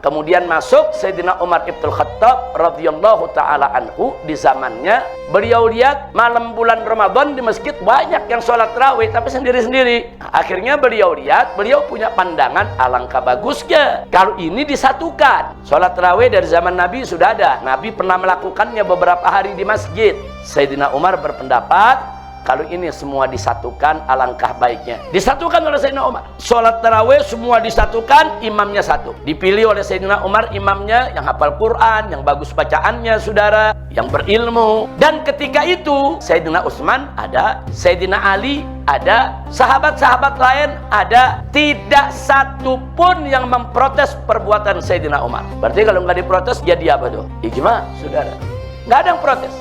Kemudian masuk Sayyidina Umar Ibn Khattab radhiyallahu ta'ala anhu. Di zamannya beliau lihat malam bulan Ramadan di masjid banyak yang sholat tarawih tapi sendiri-sendiri. Akhirnya beliau lihat, beliau punya pandangan alangkah bagusnya kalau ini disatukan. Sholat tarawih dari zaman Nabi sudah ada, Nabi pernah melakukannya beberapa hari di masjid. Sayyidina Umar berpendapat kalau ini semua disatukan alangkah baiknya. Disatukan oleh Sayyidina Umar. Sholat tarawih semua disatukan, imamnya satu. Dipilih oleh Sayyidina Umar imamnya yang hafal Quran, yang bagus bacaannya saudara, yang berilmu. Dan ketika itu Sayyidina Utsman ada, Sayyidina Ali ada, sahabat-sahabat lain ada. Tidak satu pun yang memprotes perbuatan Sayyidina Umar. Berarti kalau nggak diprotes jadi apa tuh? Ijma saudara. Nggak ada yang protes.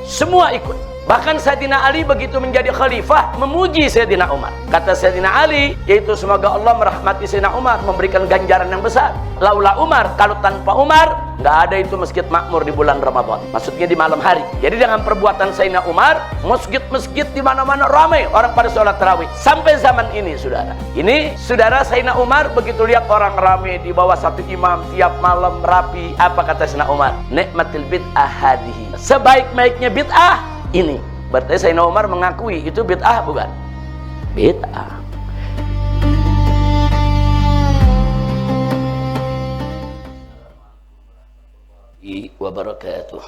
Semua ikut. Bahkan Sayyidina Ali begitu menjadi khalifah memuji Sayyidina Umar. Kata Sayyidina Ali, yaitu semoga Allah merahmati Sayyidina Umar, memberikan ganjaran yang besar. Laula Umar, kalau tanpa Umar nggak ada itu masjid makmur di bulan Ramadan. Maksudnya di malam hari. Jadi dengan perbuatan Sayyidina Umar, masjid-masjid di mana-mana ramai orang pada sholat tarawih. Sampai zaman ini saudara. Ini saudara Sayyidina Umar begitu lihat orang ramai di bawah satu imam tiap malam rapi. Apa kata Sayyidina Umar? Nikmatil bid'ah hadihi. Sebaik-baiknya bid'ah ini. Berarti Sayyidina Umar mengakui itu bid'ah bukan? Bid'ah. Wabarakatuh.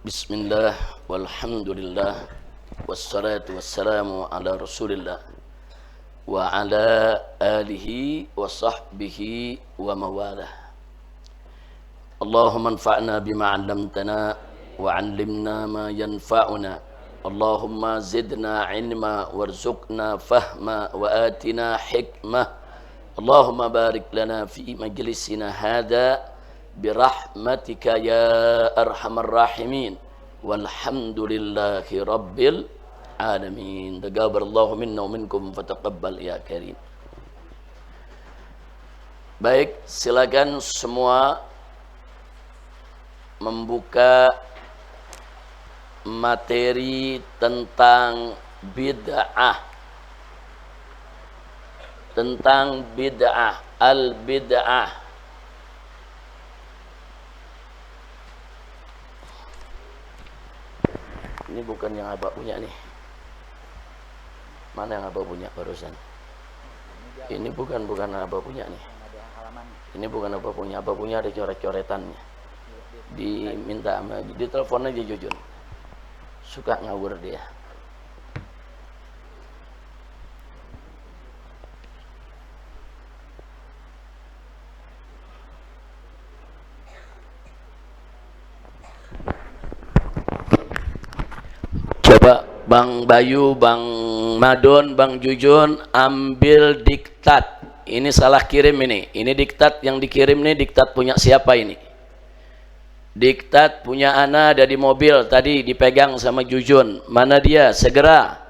Bismillah walhamdulillah wassalatu wassalamu ala rasulillah wa ala alihi wa sahbihi wa mawalah. Allahumma anfa'na bima 'allamtana wa 'allimna ma yanfa'una. Allahumma zidna 'ilma warzuqna fahma wa atina hikmah. Allahumma barik lana fi majlisina hadha birahmatika ya arhamar rahimin. Walhamdulillahi rabbil alamin. Taqabbalallahu minna wa minkum fataqabbal ya karim. Baik, silakan semua membuka materi tentang bid'ah, tentang bid'ah, al-bid'ah. Ini bukan yang abah punya nih. Mana yang abah punya barusan? Ini bukan abah punya nih. Ini bukan abah punya ada coret-coretannya. Diminta sama, di telepon aja Jujun. Suka ngawur dia. Coba Bang Bayu, Bang Madon, Bang Jujun ambil diktat. Ini salah kirim ini. Ini diktat yang dikirim nih, diktat punya siapa ini? Diktat punya Ana ada di mobil tadi dipegang sama Jujun. Mana dia? Segera.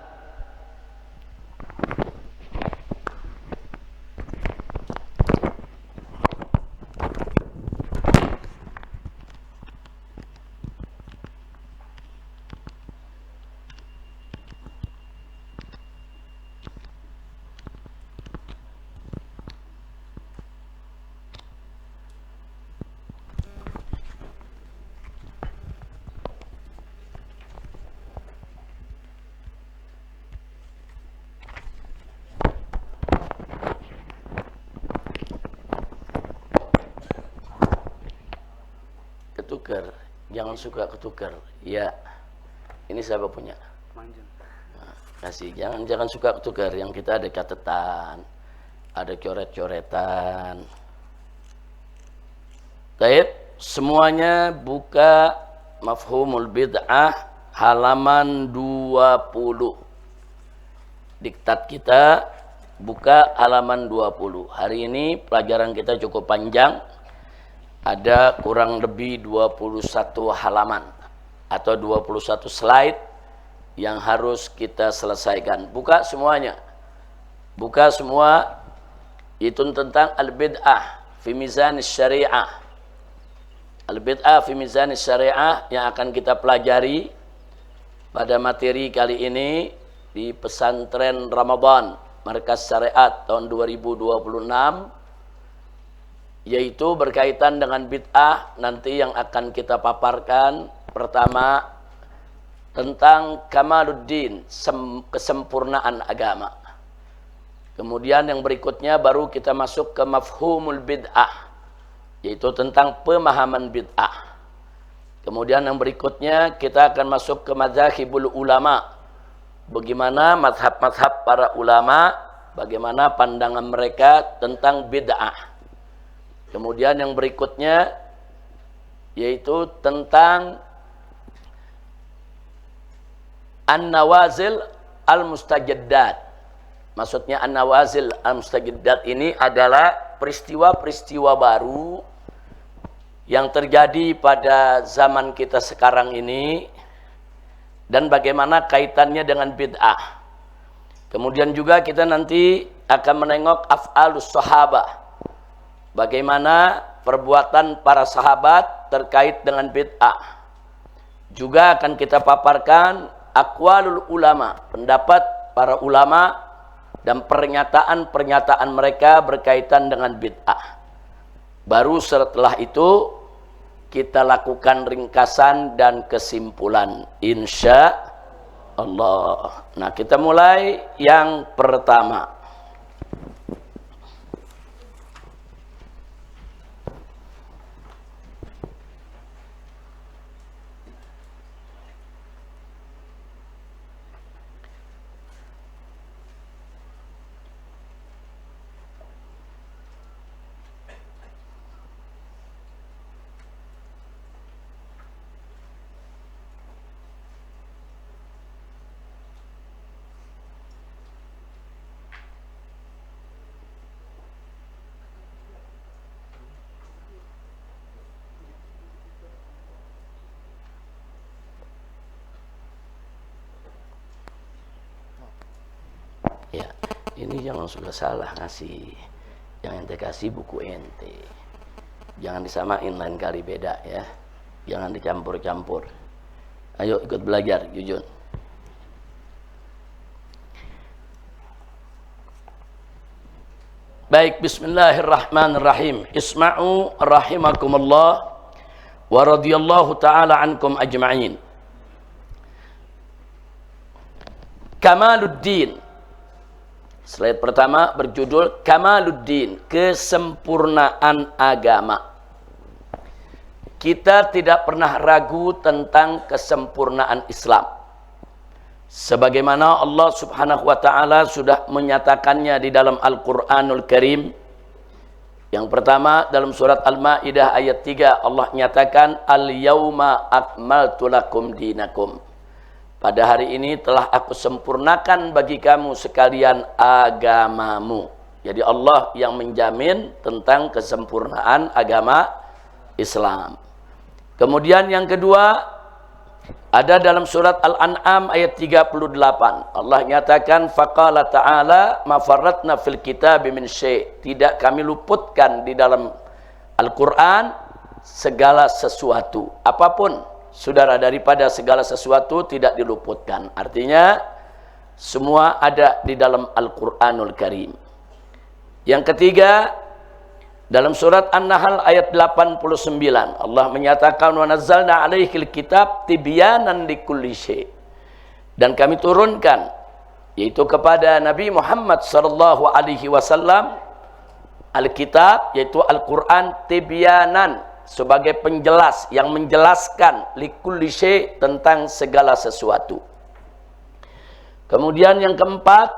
Ketukar, jangan suka ketukar. Ya, ini siapa punya? Nah, kasih, jangan suka ketukar. Yang kita ada catatan, ada coret-coretan. Baik, semuanya buka Mafhumul Bid'ah halaman 20. Diktat kita buka halaman 20. Hari ini pelajaran kita cukup panjang. Ada kurang lebih 21 halaman atau 21 slide yang harus kita selesaikan. Buka semuanya. Buka semua. Itu tentang al-bid'ah fi mizan syariah. Al-bid'ah fi mizan syariah yang akan kita pelajari pada materi kali ini di pesantren Ramadan Markas Syariat tahun 2026, yaitu berkaitan dengan bid'ah. Nanti yang akan kita paparkan pertama tentang kamaluddin, kesempurnaan agama. Kemudian yang berikutnya baru kita masuk ke mafhumul bid'ah, yaitu tentang pemahaman bid'ah. Kemudian yang berikutnya kita akan masuk ke madzhabul ulama, bagaimana mazhab-mazhab para ulama, bagaimana pandangan mereka tentang bid'ah. Kemudian yang berikutnya yaitu tentang an-nawazil al-mustajaddat. Maksudnya an-nawazil al-mustajaddat ini adalah peristiwa-peristiwa baru yang terjadi pada zaman kita sekarang ini dan bagaimana kaitannya dengan bid'ah. Kemudian juga kita nanti akan menengok af'alus sahabah, bagaimana perbuatan para sahabat terkait dengan bid'ah. Juga akan kita paparkan aqwalul ulama, pendapat para ulama dan pernyataan-pernyataan mereka berkaitan dengan bid'ah. Baru setelah itu kita lakukan ringkasan dan kesimpulan, insya Allah. Nah, kita mulai yang pertama. Ya, ini jangan sudah salah ngasih. Yang ente kasih buku ente. Jangan disamain, lain kali beda ya. Jangan dicampur-campur. Ayo ikut belajar, Jujun. Baik, bismillahirrahmanirrahim. Isma'u rahimakumullah wa radhiyallahu ta'ala ankum ajma'in. Kamaluddin. Slide pertama berjudul Kamaluddin, kesempurnaan agama. Kita tidak pernah ragu tentang kesempurnaan Islam, sebagaimana Allah subhanahu wa ta'ala sudah menyatakannya di dalam Al-Quranul Karim. Yang pertama dalam surat Al-Ma'idah ayat 3, Allah nyatakan Al-yawma akmaltu lakum dinakum, pada hari ini telah aku sempurnakan bagi kamu sekalian agamamu. Jadi Allah yang menjamin tentang kesempurnaan agama Islam. Kemudian yang kedua ada dalam surat Al-An'am ayat 38. Allah nyatakan faqala ta'ala ma farratna fil kitabi min syai'. Tidak kami luputkan di dalam Al-Qur'an segala sesuatu, apapun saudara, daripada segala sesuatu tidak diluputkan. Artinya semua ada di dalam Al-Qur'anul Karim. Yang ketiga dalam surat An-Nahl ayat 89, Allah menyatakan wa nazzalna 'alaikal kitab tibyanan likulli syai'. Dan kami turunkan yaitu kepada Nabi Muhammad sallallahu alaihi wasallam Alkitab, yaitu Al-Qur'an, tibyanan, sebagai penjelas yang menjelaskan likulli syai', tentang segala sesuatu. Kemudian yang keempat,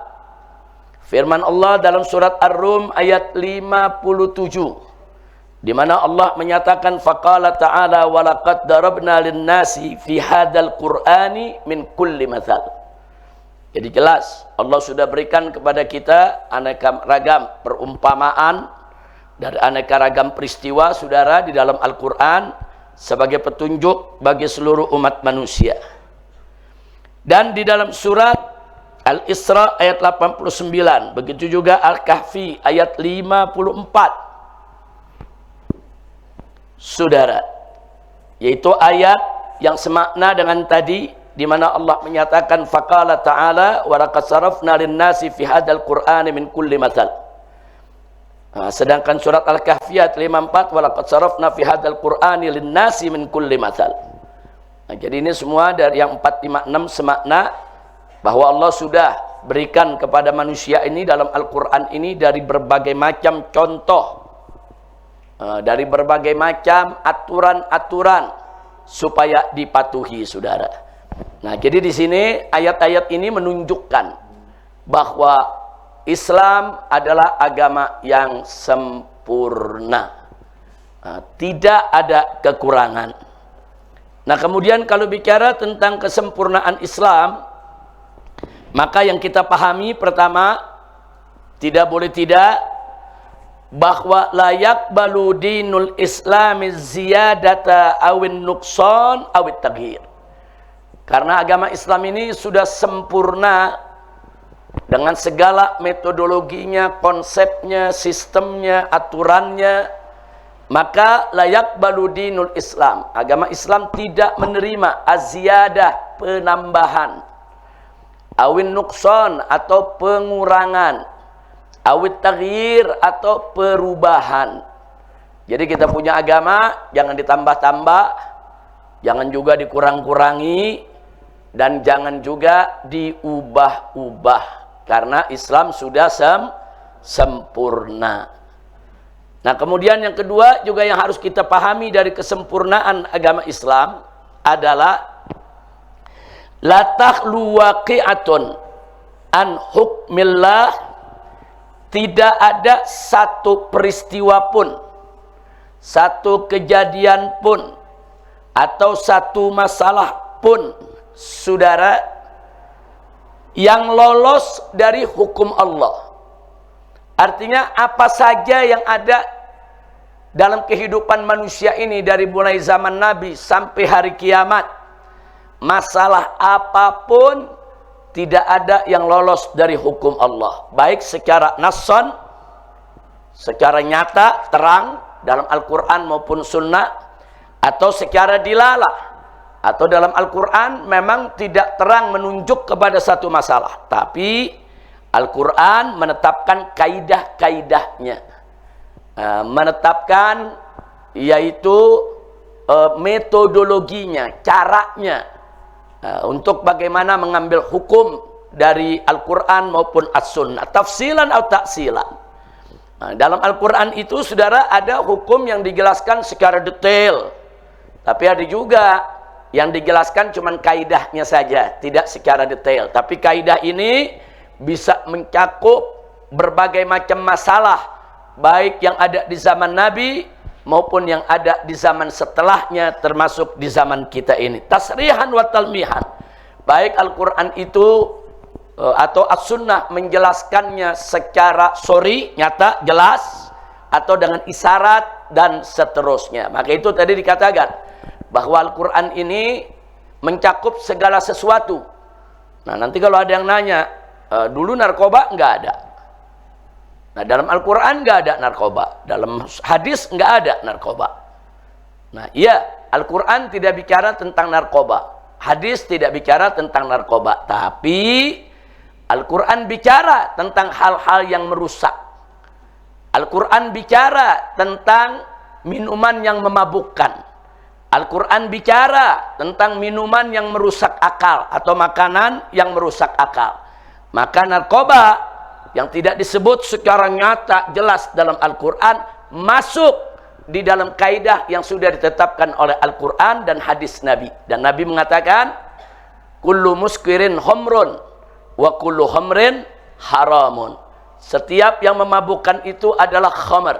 firman Allah dalam surat Ar-Rum ayat 57, di mana Allah menyatakan faqala ta'ala wa laqad darabna lin-nasi fi hadzal qur'ani min kulli mathal. Jadi jelas Allah sudah berikan kepada kita aneka ragam perumpamaan dari aneka ragam peristiwa, saudara, di dalam Al-Quran sebagai petunjuk bagi seluruh umat manusia. Dan di dalam surat Al-Isra ayat 89, begitu juga Al-Kahfi ayat 54, saudara, yaitu ayat yang semakna dengan tadi di mana Allah menyatakan faqala ta'ala wa laqad sarafna lin-nasi fi hadzal qur'ani min kulli mathal. Sedangkan surat Al-Kahfiyat 54 wa laqad sarafna fi hadzal qur'ani lin-nasi min kulli mathal. Jadi ini semua dari yang 4, 5, 6 semakna bahwa Allah sudah berikan kepada manusia ini dalam Al-Qur'an ini dari berbagai macam contoh, dari berbagai macam aturan-aturan supaya dipatuhi, saudara. Nah, jadi di sini ayat-ayat ini menunjukkan bahwa Islam adalah agama yang sempurna. Tidak ada kekurangan. Nah, kemudian kalau bicara tentang kesempurnaan Islam, maka yang kita pahami pertama, tidak boleh tidak, bahwa layak balu dinul islami ziyadata awin nuqsan awit taghyir. Karena agama Islam ini sudah sempurna dengan segala metodologinya, konsepnya, sistemnya, aturannya, maka layak balu dinul Islam. Agama Islam tidak menerima aziyadah, penambahan, awin nuqsan atau pengurangan, awit taghyir atau perubahan. Jadi kita punya agama jangan ditambah-tambah, jangan juga dikurang-kurangi, dan jangan juga diubah-ubah, karena Islam sudah sempurna. Nah, kemudian yang kedua juga yang harus kita pahami dari kesempurnaan agama Islam adalah la takhlu waqi'atun an hukmillah. Tidak ada satu peristiwa pun, satu kejadian pun, atau satu masalah pun, saudara, yang lolos dari hukum Allah. Artinya apa saja yang ada dalam kehidupan manusia ini dari mulai zaman Nabi sampai hari kiamat, masalah apapun tidak ada yang lolos dari hukum Allah, baik secara nassan, secara nyata, terang dalam Al-Quran maupun Sunnah, atau secara dilalah, atau dalam Al-Quran memang tidak terang menunjuk kepada satu masalah, tapi Al-Quran menetapkan kaidah-kaidahnya, menetapkan yaitu metodologinya, caranya, untuk bagaimana mengambil hukum dari Al-Quran maupun As-Sunnah, tafsilan atau taksilan. Dalam Al-Quran itu, saudara, ada hukum yang dijelaskan secara detail, tapi ada juga yang dijelaskan cuman kaidahnya saja, tidak secara detail. Tapi kaidah ini bisa mencakup berbagai macam masalah, baik yang ada di zaman Nabi maupun yang ada di zaman setelahnya, termasuk di zaman kita ini. Tasrihan wa talmihan, baik Al-Quran itu atau As-Sunnah menjelaskannya secara sorry, nyata, jelas, atau dengan isyarat dan seterusnya. Maka itu tadi dikatakan bahwa Al-Quran ini mencakup segala sesuatu. Nah, nanti kalau ada yang nanya, dulu narkoba nggak ada. Nah, dalam Al-Quran nggak ada narkoba, dalam hadis nggak ada narkoba. Nah, iya, Al-Quran tidak bicara tentang narkoba, hadis tidak bicara tentang narkoba, tapi Al-Quran bicara tentang hal-hal yang merusak. Al-Quran bicara tentang minuman yang memabukkan. Al-Quran bicara tentang minuman yang merusak akal atau makanan yang merusak akal. Maka narkoba yang tidak disebut secara nyata jelas dalam Al-Quran masuk di dalam kaidah yang sudah ditetapkan oleh Al-Quran dan hadis Nabi. Dan Nabi mengatakan, kullu muskirin homrun wa kullu khamrin haramun. Setiap yang memabukkan itu adalah khamr,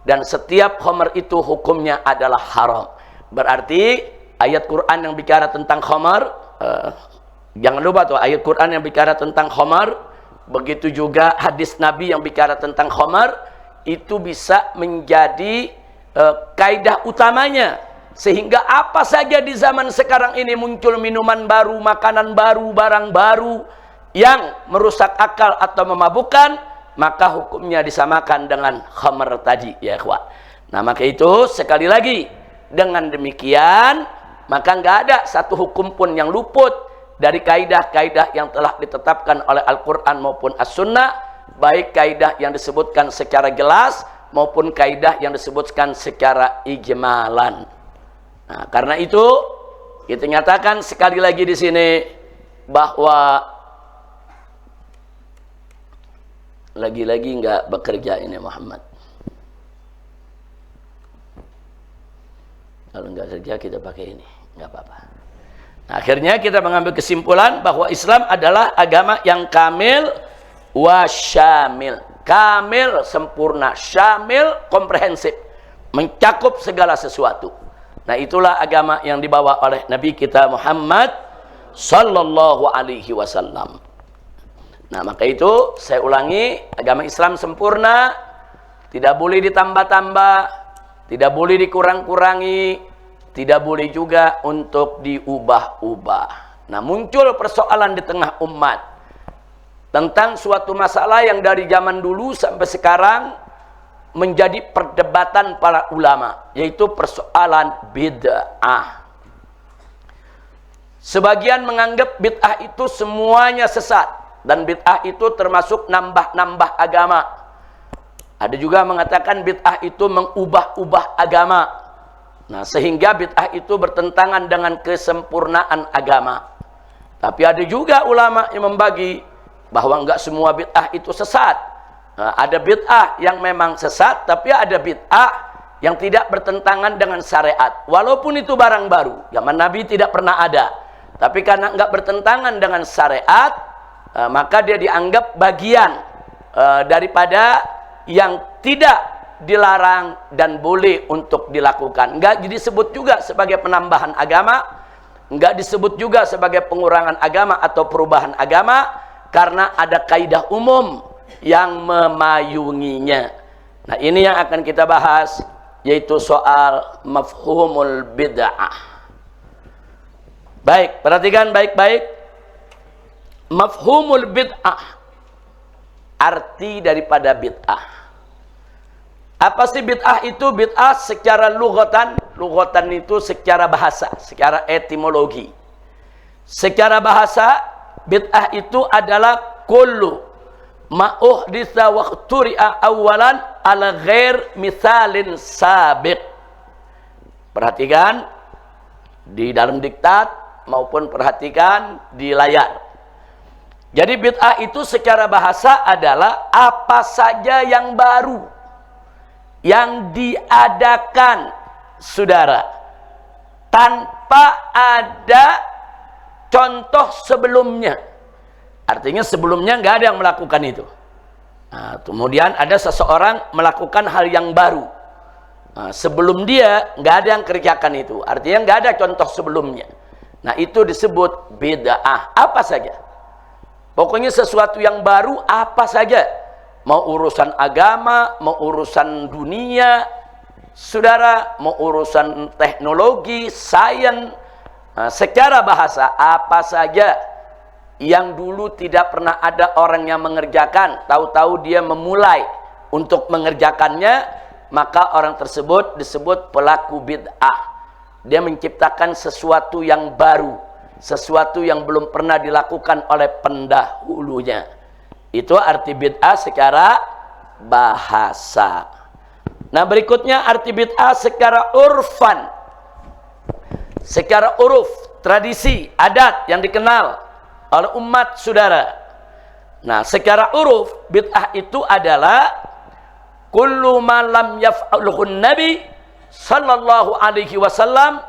dan setiap khamr itu hukumnya adalah haram. Berarti ayat Quran yang bicara tentang khamr, jangan lupa tuh, ayat Quran yang bicara tentang khamr, begitu juga hadis Nabi yang bicara tentang khamr, itu bisa menjadi kaidah utamanya. Sehingga apa saja di zaman sekarang ini muncul minuman baru, makanan baru, barang baru yang merusak akal atau memabukkan, maka hukumnya disamakan dengan khamr tadi, ya ikhwan. Nah, maka itu sekali lagi, dengan demikian maka nggak ada satu hukum pun yang luput dari kaidah-kaidah yang telah ditetapkan oleh Al-Quran maupun As-Sunnah, baik kaidah yang disebutkan secara jelas maupun kaidah yang disebutkan secara ijmalan. Nah, karena itu kita nyatakan sekali lagi di sini bahwa lagi-lagi nggak bekerja ini Muhammad. Kalau nggak kerja kita pakai ini, nggak apa-apa. Nah, akhirnya kita mengambil kesimpulan bahwa Islam adalah agama yang kamil wa syamil. Kamil sempurna, syamil komprehensif, mencakup segala sesuatu. Nah, itulah agama yang dibawa oleh Nabi kita Muhammad sallallahu alaihi wasallam. Nah, maka itu saya ulangi, agama Islam sempurna, tidak boleh ditambah-tambah, tidak boleh dikurang-kurangi, tidak boleh juga untuk diubah-ubah. Nah, muncul persoalan di tengah umat tentang suatu masalah yang dari zaman dulu sampai sekarang menjadi perdebatan para ulama, yaitu persoalan bid'ah. Sebagian menganggap bid'ah itu semuanya sesat, dan bid'ah itu termasuk nambah-nambah agama. Ada juga mengatakan bid'ah itu mengubah-ubah agama. Nah, sehingga bid'ah itu bertentangan dengan kesempurnaan agama. Tapi ada juga ulama yang membagi bahwa enggak semua bid'ah itu sesat. Nah, ada bid'ah yang memang sesat, tapi ada bid'ah yang tidak bertentangan dengan syariat. Walaupun itu barang baru, zaman Nabi tidak pernah ada. Tapi karena enggak bertentangan dengan syariat, maka dia dianggap bagian daripada yang tidak dilarang dan boleh untuk dilakukan. Enggak disebut juga sebagai penambahan agama, enggak disebut juga sebagai pengurangan agama atau perubahan agama, karena ada kaidah umum yang memayunginya. Nah, ini yang akan kita bahas, yaitu soal mafhumul bid'ah. Baik, perhatikan baik-baik. Mafhumul bid'ah, arti daripada bid'ah. Apa sih bid'ah itu? Bid'ah secara lughatan, lughatan itu secara bahasa, secara etimologi. Secara bahasa, bid'ah itu adalah kullu ma uhditsa wa ikhturi'a awalan ala ghair misalin sabiq. Perhatikan di dalam diktat maupun perhatikan di layar. Jadi bid'ah itu secara bahasa adalah apa saja yang baru yang diadakan, saudara, tanpa ada contoh sebelumnya. Artinya sebelumnya nggak ada yang melakukan itu. Nah, kemudian ada seseorang melakukan hal yang baru. Nah, sebelum dia nggak ada yang kerjakan itu. Artinya nggak ada contoh sebelumnya. Nah, itu disebut bid'ah. Apa saja. Pokoknya sesuatu yang baru apa saja. Mau urusan agama, mau urusan dunia, saudara, mau urusan teknologi, sains. Nah, secara bahasa apa saja yang dulu tidak pernah ada orang yang mengerjakan, tahu-tahu dia memulai untuk mengerjakannya, maka orang tersebut disebut pelaku bid'ah. Dia menciptakan sesuatu yang baru, sesuatu yang belum pernah dilakukan oleh pendahulunya. Itu arti bid'ah secara bahasa. Nah, berikutnya arti bid'ah secara urfan. Secara uruf, tradisi, adat yang dikenal oleh umat, saudara. Nah, secara uruf, bid'ah itu adalah kullu ma lam yaf'alhu Nabi sallallahu alaihi wasallam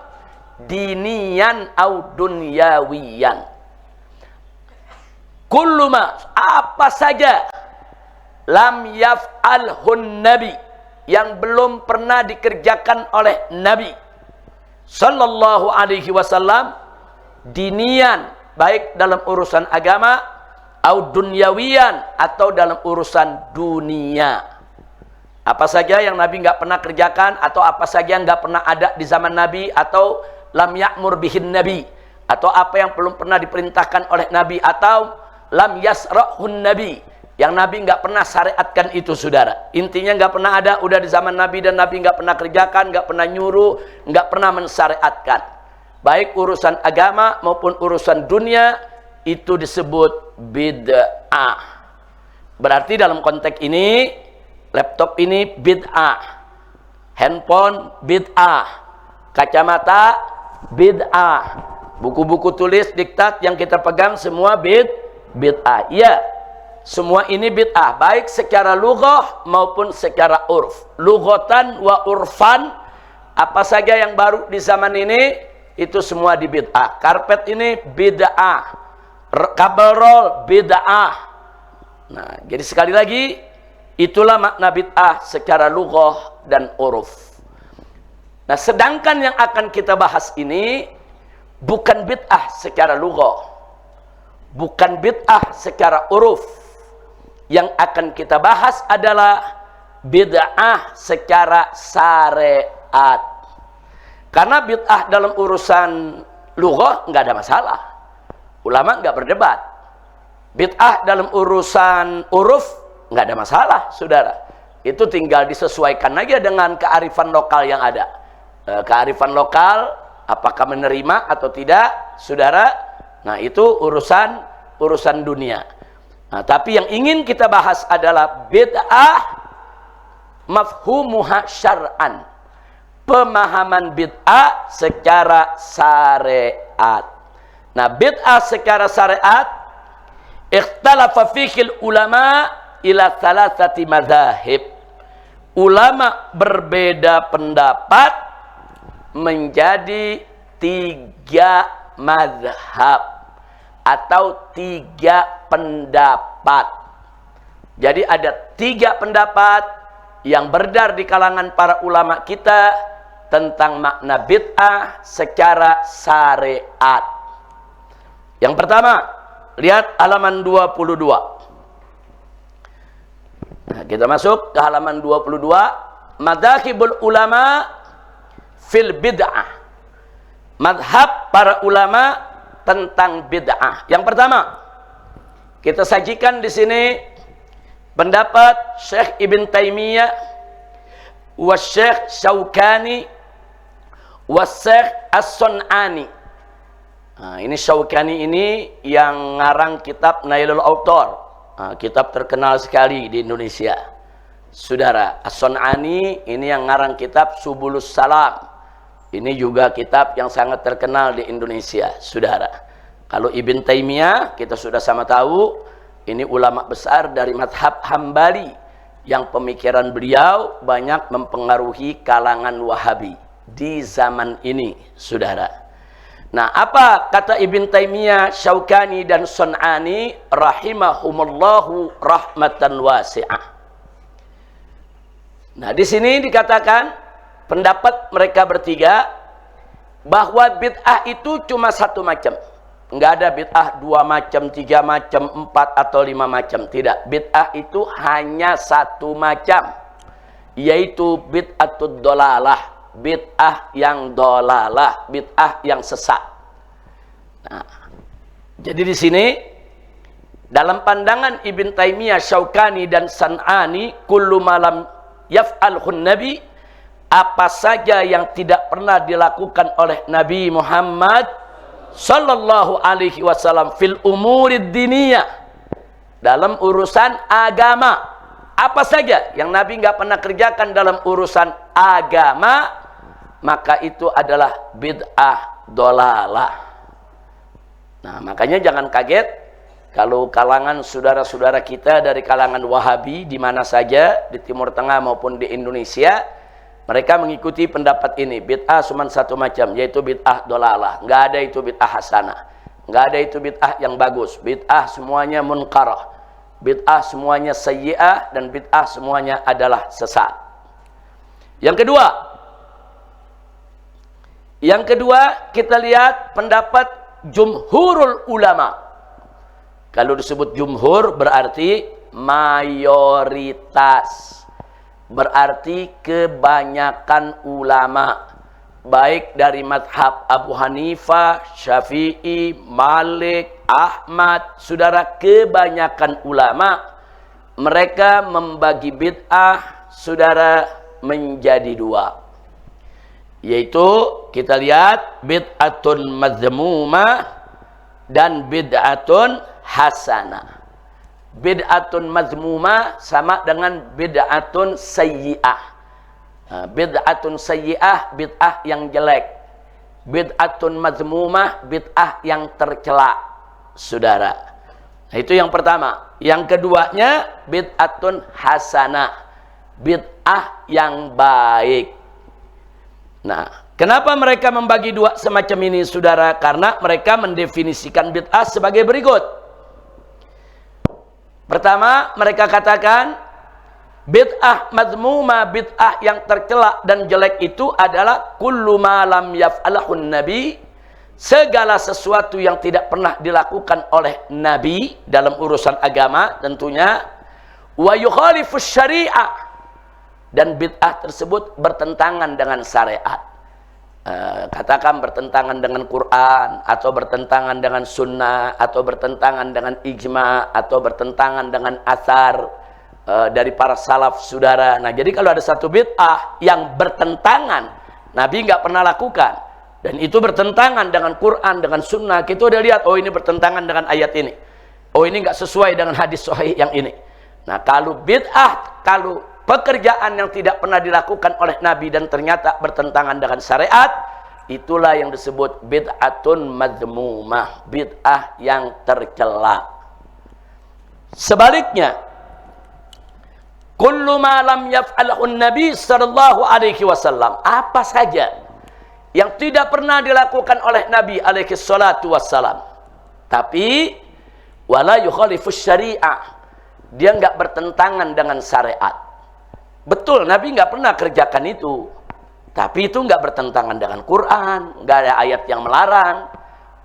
diniyan au dunyawiyan. Kullu ma, apa saja, lam yaf'alhu Nabi, yang belum pernah dikerjakan oleh Nabi sallallahu alaihi wasallam, dinian, baik dalam urusan agama, au dunyawiyan, atau dalam urusan dunia. Apa saja yang Nabi nggak pernah kerjakan, atau apa saja yang nggak pernah ada di zaman Nabi, atau lam ya'mur bihin Nabi, atau apa yang belum pernah diperintahkan oleh Nabi, atau lam yasra'hun Nabi, yang Nabi nggak pernah syariatkan itu, saudara. Intinya nggak pernah ada, udah di zaman Nabi dan Nabi nggak pernah kerjakan, nggak pernah nyuruh, nggak pernah mensyariatkan. baik urusan agama maupun urusan dunia, itu disebut bid'ah. Berarti dalam konteks ini, laptop ini bid'ah, handphone bid'ah, kacamata bid'ah, buku-buku tulis diktat yang kita pegang semua bid'ah. Iya, semua ini bid'ah, baik secara lughah maupun secara urf. Lughatan wa urfan, apa saja yang baru di zaman ini itu semua di bid'ah. Karpet ini bid'ah, kabel roll bid'ah. Nah, jadi sekali lagi, itulah makna bid'ah secara lughah dan uruf. Nah, sedangkan yang akan kita bahas ini bukan bid'ah secara lughah, bukan bid'ah secara uruf. Yang akan kita bahas adalah bid'ah secara syariat. Karena bid'ah dalam urusan lughah nggak ada masalah, ulama nggak berdebat. Bid'ah dalam urusan uruf nggak ada masalah, saudara. Itu tinggal disesuaikan aja dengan kearifan lokal yang ada. Kearifan lokal, apakah menerima atau tidak, saudara? Nah, itu urusan dunia. Nah, tapi yang ingin kita bahas adalah bid'ah mafhumuha syar'an. Pemahaman bid'ah secara syariat. Nah, bid'ah secara syariat, ikhtalafa fikil ulama ila thalathati madzahib. Ulama berbeda pendapat menjadi 3 mazhab atau 3 pendapat. Jadi ada 3 pendapat yang beredar di kalangan para ulama kita tentang makna bid'ah secara syariat. Yang pertama, lihat halaman 22. Nah, kita masuk ke halaman 22. Madzhabul ulama fil bid'ah. Madhab para ulama tentang bid'ah. Yang pertama, kita sajikan di sini pendapat Syekh Ibn Taimiyah, wa Syekh Syaukani, wa Syekh As-Sun'ani. Nah, ini Syaukani ini yang ngarang kitab Nailul Autor. Nah, kitab terkenal sekali di Indonesia. Saudara, As-Sun'ani ini yang ngarang kitab Subulus Salam. Ini juga kitab yang sangat terkenal di Indonesia, saudara. Kalau Ibn Taimiyah, kita sudah sama tahu, ini ulama besar dari madhab Hambali yang pemikiran beliau banyak mempengaruhi kalangan Wahabi di zaman ini, saudara. Nah, apa kata Ibn Taimiyah, Syaukani dan Sun'ani rahimahumullahu rahmatan wasi'ah. Nah, di sini dikatakan pendapat mereka bertiga bahwa bid'ah itu cuma 1 macam. Enggak ada bid'ah 2 macam, 3 macam, 4 atau 5 macam. Tidak, bid'ah itu hanya 1 macam, yaitu bid'atud dolalah. Bid'ah yang dolalah, bid'ah yang sesat. Nah, jadi di sini dalam pandangan Ibn Taimiyah, Syaukani dan Sun'ani, kullu malam yaf'alhun nabi, apa saja yang tidak pernah dilakukan oleh Nabi Muhammad sallallahu alaihi wasallam fil umurid diniyah, dalam urusan agama, apa saja yang Nabi nggak pernah kerjakan dalam urusan agama, maka itu adalah bid'ah dolalah. Nah, makanya jangan kaget kalau kalangan saudara-saudara kita dari kalangan Wahabi di mana saja di Timur Tengah maupun di Indonesia, mereka mengikuti pendapat ini. Bid'ah cuma 1 macam, yaitu bid'ah dolalah. Nggak ada itu bid'ah hasanah, nggak ada itu bid'ah yang bagus. Bid'ah semuanya munkarah, bid'ah semuanya sayyi'ah, dan bid'ah semuanya adalah sesat. Yang kedua, kita lihat pendapat jumhurul ulama. Kalau disebut jumhur berarti mayoritas, berarti kebanyakan ulama, baik dari madhab Abu Hanifah, Syafi'i, Malik, Ahmad. Saudara, kebanyakan ulama mereka membagi bid'ah, saudara, menjadi 2. Yaitu kita lihat bid'atun mazmumah dan bid'atun hasanah. Bid'atun mazmumah sama dengan bid'atun sayyi'ah. Bid'atun sayyi'ah, bid'ah yang jelek. Bid'atun mazmumah, bid'ah yang tercela, saudara. Nah, itu yang pertama. Yang keduanya bid'atun hasanah, bid'ah yang baik. Nah, kenapa mereka membagi dua semacam ini, saudara? Karena mereka mendefinisikan bid'ah sebagai berikut. Pertama, mereka katakan bid'ah mazmumah, bid'ah yang tercela dan jelek itu adalah kullu ma lam yaf'alahun nabi, segala sesuatu yang tidak pernah dilakukan oleh nabi dalam urusan agama tentunya, wa yukhalifus syariah, dan bid'ah tersebut bertentangan dengan syariat. Katakan bertentangan dengan Quran, atau bertentangan dengan sunnah, atau bertentangan dengan ijma, atau bertentangan dengan athar dari para salaf, saudara. Nah, jadi kalau ada satu bid'ah yang bertentangan, Nabi nggak pernah lakukan, dan itu bertentangan dengan Quran, dengan sunnah, kita udah lihat, oh ini bertentangan dengan ayat ini, oh ini nggak sesuai dengan hadis sahih yang ini. Nah, kalau bid'ah, kalau pekerjaan yang tidak pernah dilakukan oleh Nabi dan ternyata bertentangan dengan syariat, itulah yang disebut bid'atun mazmumah, bid'ah yang tercela. Sebaliknya, kullu ma lam yaf'alhu Nabi sallallahu alaihi wasallam, apa saja yang tidak pernah dilakukan oleh Nabi alaihi salatu wassalam, tapi wala yukhalifus syariah, dia enggak bertentangan dengan syariat. Betul, Nabi nggak pernah kerjakan itu, tapi itu nggak bertentangan dengan Quran, nggak ada ayat yang melarang,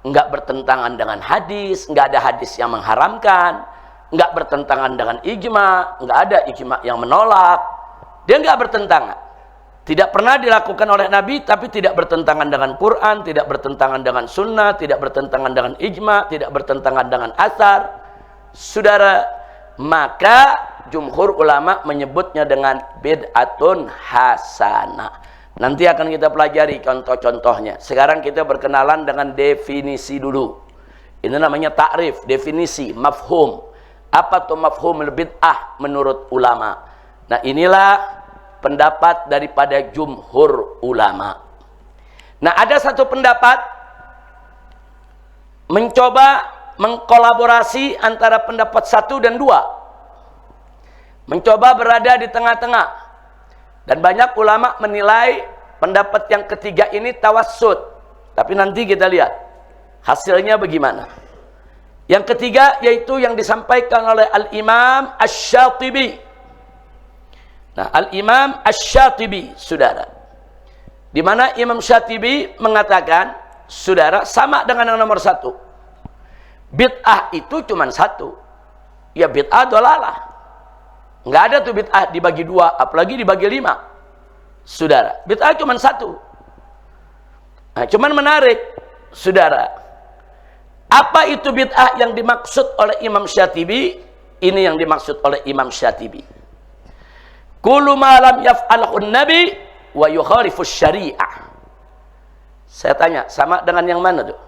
nggak bertentangan dengan hadis, nggak ada hadis yang mengharamkan, nggak bertentangan dengan ijma, nggak ada ijma yang menolak, dia nggak bertentangan. Tidak pernah dilakukan oleh Nabi, tapi tidak bertentangan dengan Quran, tidak bertentangan dengan sunnah, tidak bertentangan dengan ijma, tidak bertentangan dengan athar, saudara. Maka jumhur ulama menyebutnya dengan bid'atun hasanah. Nanti akan kita pelajari contoh-contohnya. Sekarang kita berkenalan dengan definisi dulu. Ini namanya ta'rif, definisi, mafhum. Apa tuh mafhumul bid'ah menurut ulama? Nah, inilah pendapat daripada jumhur ulama. Nah, ada satu pendapat mencoba mengkolaborasi antara pendapat satu dan dua, mencoba berada di tengah-tengah, dan banyak ulama menilai pendapat yang ketiga ini tawassut. Tapi nanti kita lihat hasilnya bagaimana. Yang ketiga yaitu yang disampaikan oleh Al-Imam Asy-Syatibi. Nah, Al-Imam Asy-Syatibi, saudara, di mana Imam Syatibi mengatakan, saudara, sama dengan yang nomor satu. Bid'ah itu cuma satu, ya bid'ah dolalah. Nggak ada tuh bid'ah dibagi dua, apalagi dibagi 5, saudara. Bid'ah cuma satu. Nah, cuman menarik, saudara, apa itu bid'ah yang dimaksud oleh Imam Syatibi? Ini yang dimaksud oleh Imam Syatibi. Kullu ma lam yaf'alhu Nabi wa yukhalifus syariah. Saya tanya, sama dengan yang mana tuh?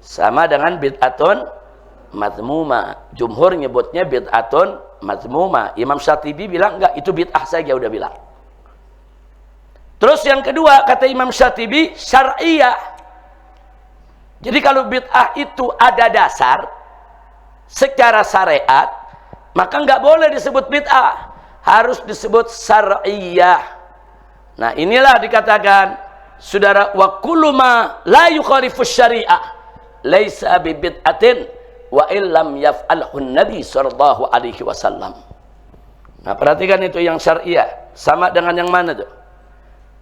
Sama dengan bid'atun mazmumah. Jumhur nyebutnya bid'atun mazmumah. Imam Syatibi bilang enggak, itu bid'ah saja, udah bilang. Terus yang kedua kata Imam Syatibi, syar'iyah. Jadi kalau bid'ah itu ada dasar secara syariat, maka enggak boleh disebut bid'ah, harus disebut syar'iyah. Nah, inilah dikatakan, saudara, wa kullu ma la yukhalifus syariah laisa bibid'atin wa illam yaf'alhu Nabi sallallahu alaihi wasallam. Nah, perhatikan itu yang syariah. Sama dengan yang mana tuh?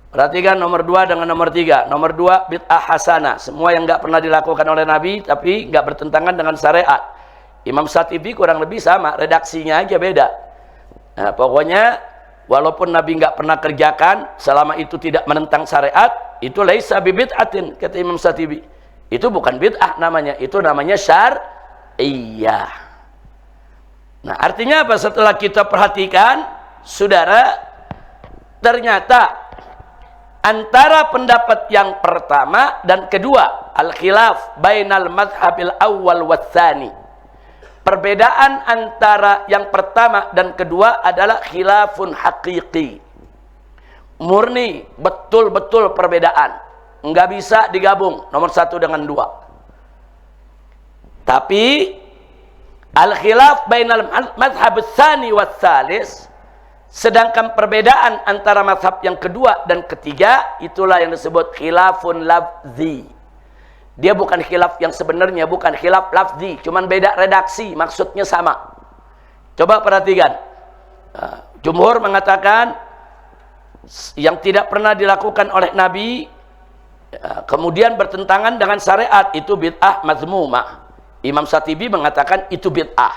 Perhatikan nomor 2 dengan nomor 3. Nomor 2 bid'ah hasanah, semua yang nggak pernah dilakukan oleh Nabi tapi nggak bertentangan dengan syariat. Imam Syatibi kurang lebih sama, redaksinya aja beda. Nah, pokoknya walaupun Nabi nggak pernah kerjakan, selama itu tidak menentang syariat, itu laisa bibid'atin, kata Imam Syatibi. Itu bukan bid'ah namanya, itu namanya syar'iyah. Nah, artinya apa? Setelah kita perhatikan, saudara, ternyata antara pendapat yang pertama dan kedua, al-khilaf bainal madhabil awal watsani. Perbedaan antara yang pertama dan kedua adalah khilafun haqiqi. Murni, betul-betul perbedaan. Nggak bisa digabung nomor satu dengan dua. Tapi al-khilaf bainal madhab tsani watsalis, sedangkan perbedaan antara mazhab yang kedua dan ketiga, itulah yang disebut khilafun lafzi. Dia bukan khilaf yang sebenarnya, bukan khilaf lafzi, cuman beda redaksi, maksudnya sama. Coba perhatikan. Jumhur mengatakan yang tidak pernah dilakukan oleh Nabi kemudian bertentangan dengan syariat, itu bid'ah mazmumah. Imam Syatibi mengatakan itu bid'ah.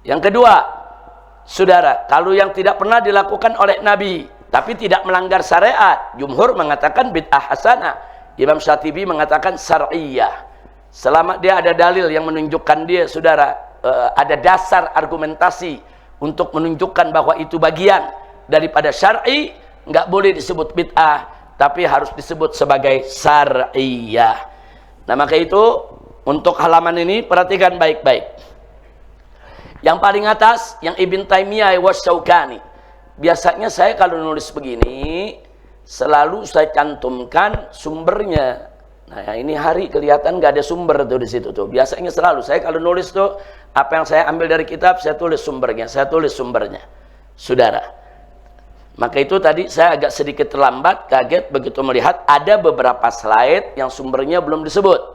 Yang kedua, saudara, kalau yang tidak pernah dilakukan oleh Nabi tapi tidak melanggar syariat, jumhur mengatakan bid'ah hasanah. Imam Syatibi mengatakan syar'iyah. Selama dia ada dalil yang menunjukkan dia, saudara, ada dasar argumentasi untuk menunjukkan bahwa itu bagian daripada syar'i, nggak boleh disebut bid'ah, tapi harus disebut sebagai syar'iyah. Nah, maka itu untuk halaman ini perhatikan baik-baik. Yang paling atas, yang Ibn Taimiyah Wasyaukani. Biasanya saya kalau nulis begini, selalu saya cantumkan sumbernya. Nah, ini hari kelihatan nggak ada sumber tuh di situ tuh. Biasanya selalu saya kalau nulis tuh, apa yang saya ambil dari kitab, saya tulis sumbernya, saudara. Maka itu tadi saya agak sedikit terlambat, kaget begitu melihat ada beberapa slide yang sumbernya belum disebut.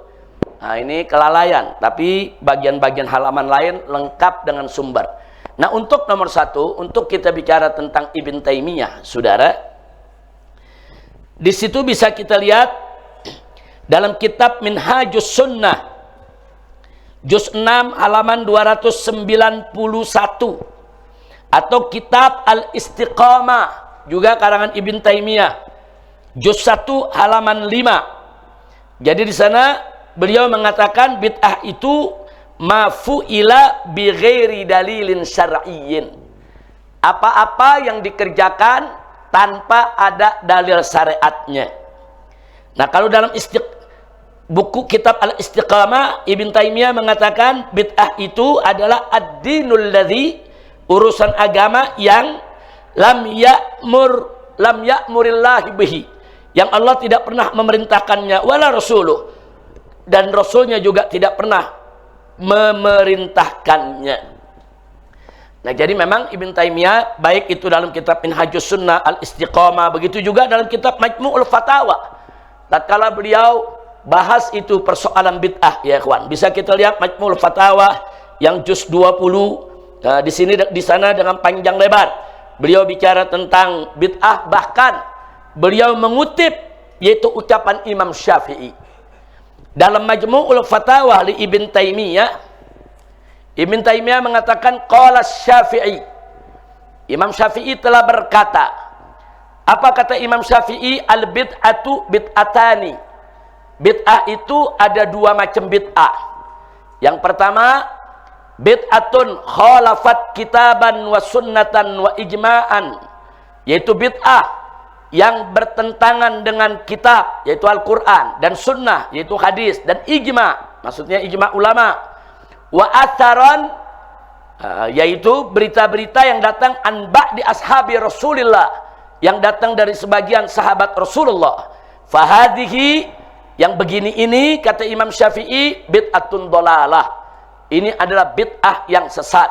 Nah, ini kelalaian, tapi bagian-bagian halaman lain lengkap dengan sumber. Nah, untuk nomor satu, untuk kita bicara tentang Ibn Taimiyah, saudara, di situ bisa kita lihat dalam kitab Minhajus Sunnah, juz 6 halaman 291, atau kitab Al-Istiqamah, juga karangan Ibn Taimiyah, juz 1 halaman 5. Jadi di sana beliau mengatakan bid'ah itu mafu'ila bi ghairi dalilin syar'iyyin. Apa-apa yang dikerjakan tanpa ada dalil syariatnya. Nah, kalau dalam buku kitab Al-Istiqamah, Ibn Taimiyah mengatakan bid'ah itu adalah ad-dinul ladzi, urusan agama yang lam ya'murillah bihi, yang Allah tidak pernah memerintahkannya, wala rasuluh, dan Rasulnya juga tidak pernah memerintahkannya. Nah, jadi memang Ibn Taimiyah, baik itu dalam kitab Minhajus Sunnah, Al-Istiqamah, begitu juga dalam kitab Majmu'ul Fatawa, tatkala beliau bahas itu persoalan bid'ah, ya ikhwan, bisa kita lihat Majmu'ul Fatawa yang juz 20. Nah, di sana dengan panjang lebar beliau bicara tentang bid'ah, bahkan beliau mengutip yaitu ucapan Imam Syafi'i. Dalam Majmu'ul Fatawa li Ibn Taimiyah, Ibn Taimiyah mengatakan qala Syafi'i, Imam Syafi'i telah berkata. Apa kata Imam Syafi'i? Al bid'atu bid'atani. Bid'ah itu ada dua macam bid'ah. Yang pertama, bid'atun khalafat kitaban wa sunnatan wa ijma'an, yaitu bid'ah yang bertentangan dengan kitab, yaitu Al-Quran, dan sunnah, yaitu hadis, dan ijma', maksudnya ijma' ulama, wa atharan, yaitu berita-berita yang datang an ba'di ashabi Rasulillah, yang datang dari sebagian sahabat Rasulullah. Fahadihi, yang begini ini, kata Imam Syafi'i, bid'atun dolalah, ini adalah bid'ah yang sesat.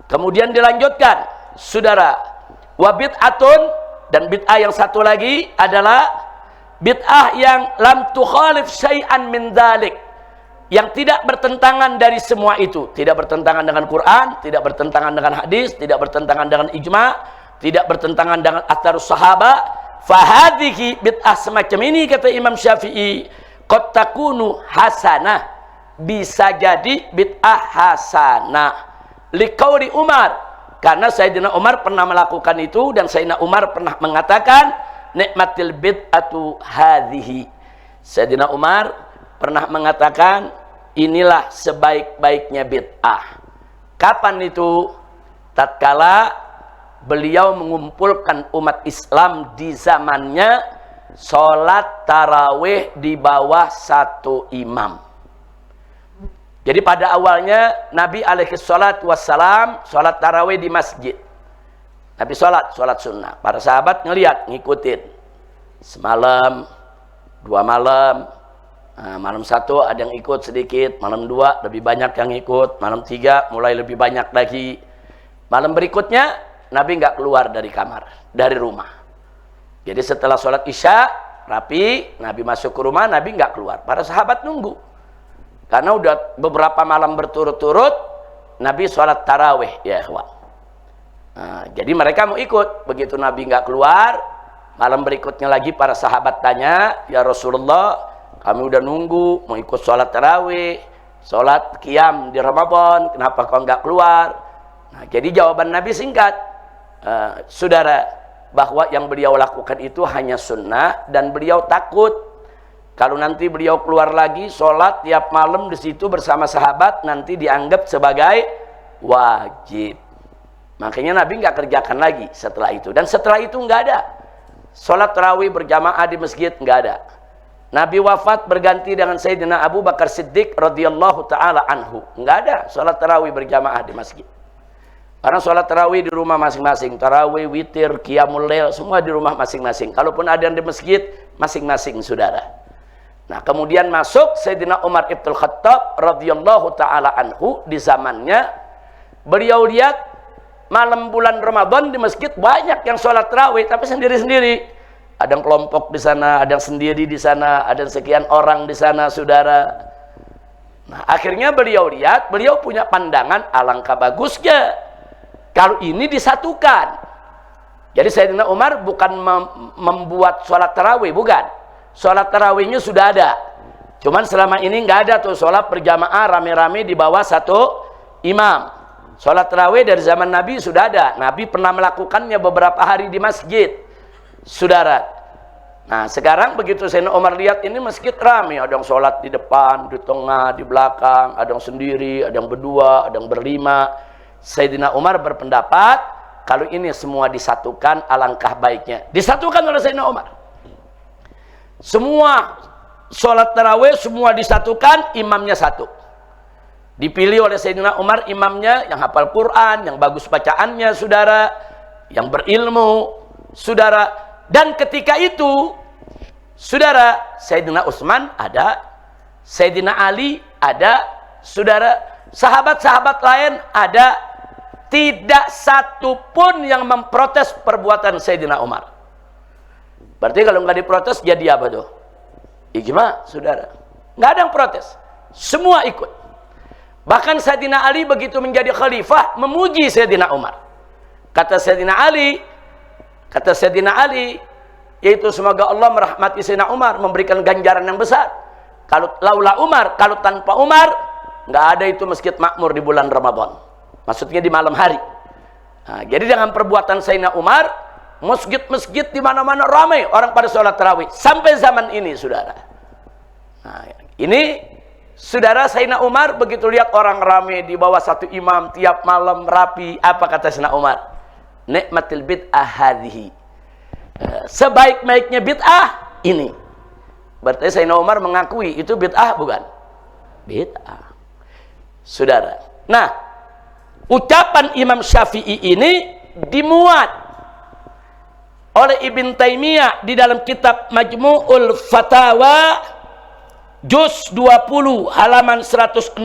Kemudian dilanjutkan, saudara, wa bid'atun, dan bid'ah yang satu lagi adalah bid'ah yang lam tukhalif syai'an min dzalik, yang tidak bertentangan dari semua itu, tidak bertentangan dengan Quran, tidak bertentangan dengan hadis, tidak bertentangan dengan ijma', tidak bertentangan dengan atharus sahabat. Fahadhihi, bid'ah semacam ini, kata Imam Syafi'i, qad takunu hasanah, bisa jadi bid'ah hasanah. Liqauli Umar, karena Sayyidina Umar pernah melakukan itu, dan Sayyidina Umar pernah mengatakan nikmatil bid'atu hadhihi. Sayyidina Umar pernah mengatakan inilah sebaik-baiknya bid'ah. Kapan itu? Tatkala beliau mengumpulkan umat Islam di zamannya sholat tarawih di bawah satu imam. Jadi pada awalnya Nabi alaihi salatu wassalam sholat tarawih di masjid. Nabi sholat sunnah. Para sahabat ngeliat, ngikutin. Semalam, 2 malam, malam 1 ada yang ikut sedikit, malam 2 lebih banyak yang ikut, malam 3 mulai lebih banyak lagi. Malam berikutnya Nabi nggak keluar dari kamar, dari rumah. Jadi setelah sholat isya, rapi, Nabi masuk ke rumah, Nabi nggak keluar. Para sahabat nunggu. Karena udah beberapa malam berturut-turut, Nabi sholat tarawih, ya ikhwan. Nah, jadi mereka mau ikut. Begitu Nabi nggak keluar, malam berikutnya lagi para sahabat tanya, ya Rasulullah, kami udah nunggu, mau ikut sholat tarawih, sholat qiyam di Ramadan, kenapa kau nggak keluar? Nah, jadi jawaban Nabi singkat, saudara, bahwa yang beliau lakukan itu hanya sunnah dan beliau takut kalau nanti beliau keluar lagi sholat tiap malam di situ bersama sahabat nanti dianggap sebagai wajib. Makanya Nabi nggak kerjakan lagi setelah itu. Dan setelah itu nggak ada sholat tarawih berjamaah di masjid, nggak ada. Nabi wafat berganti dengan Sayyidina Abu Bakar Siddiq radhiyallahu taala anhu. Nggak ada sholat tarawih berjamaah di masjid. Karena sholat tarawih di rumah masing-masing, tarawih, witir, qiyamul lail, semua di rumah masing-masing. Kalaupun ada yang di masjid, masing-masing saudara. Nah, kemudian masuk Sayyidina Umar ibn Khattab radhiyallahu taala anhu di zamannya. Beliau lihat malam bulan Ramadan di masjid banyak yang sholat tarawih, tapi sendiri-sendiri. Ada yang kelompok di sana, ada yang sendiri di sana, ada yang sekian orang di sana, saudara. Nah, akhirnya beliau lihat, beliau punya pandangan alangkah bagusnya kalau ini disatukan. Jadi Sayyidina Umar bukan membuat sholat tarawih, bukan. Sholat tarawihnya sudah ada. Cuman selama ini nggak ada tuh sholat berjamaah rame-rame di bawah satu imam. Sholat tarawih dari zaman Nabi sudah ada. Nabi pernah melakukannya beberapa hari di masjid, saudara. Nah, sekarang begitu Sayyidina Umar lihat ini masjid rame, ada yang sholat di depan, di tengah, di belakang, ada yang sendiri, ada yang berdua, ada yang berlima. Sayyidina Umar berpendapat kalau ini semua disatukan alangkah baiknya. Disatukan oleh Sayyidina Umar. Semua sholat tarawih semua disatukan, imamnya satu. Dipilih oleh Sayyidina Umar imamnya yang hafal Quran, yang bagus bacaannya, saudara, yang berilmu, saudara. Dan ketika itu, saudara, Sayyidina Utsman ada, Sayyidina Ali ada, saudara, sahabat-sahabat lain ada. Tidak satu pun yang memprotes perbuatan Sayyidina Umar. Berarti kalau nggak diprotes jadi apa tuh? Ijma, saudara. Nggak ada yang protes. Semua ikut. Bahkan Sayyidina Ali begitu menjadi khalifah memuji Sayyidina Umar. Kata Sayyidina Ali, yaitu semoga Allah merahmati Sayyidina Umar, memberikan ganjaran yang besar. Kalau laula Umar, kalau tanpa Umar, nggak ada itu masjid makmur di bulan Ramadan. Maksudnya di malam hari. Nah, jadi dengan perbuatan Sayyidina Umar, masjid-masjid di mana-mana ramai orang pada sholat tarawih sampai zaman ini, saudara. Nah, ini saudara Sayyidina Umar begitu lihat orang ramai di bawah satu imam tiap malam rapi, apa kata Sayyidina Umar? Nikmatil bid'ah hadhihi. Sebaik-baiknya bid'ah ini. Berarti Sayyidina Umar mengakui itu bid'ah bukan? Bid'ah. Saudara. Nah, ucapan Imam Syafi'i ini dimuat oleh Ibn Taimiyah di dalam kitab Majmu'ul Fatawa juz 20 halaman 163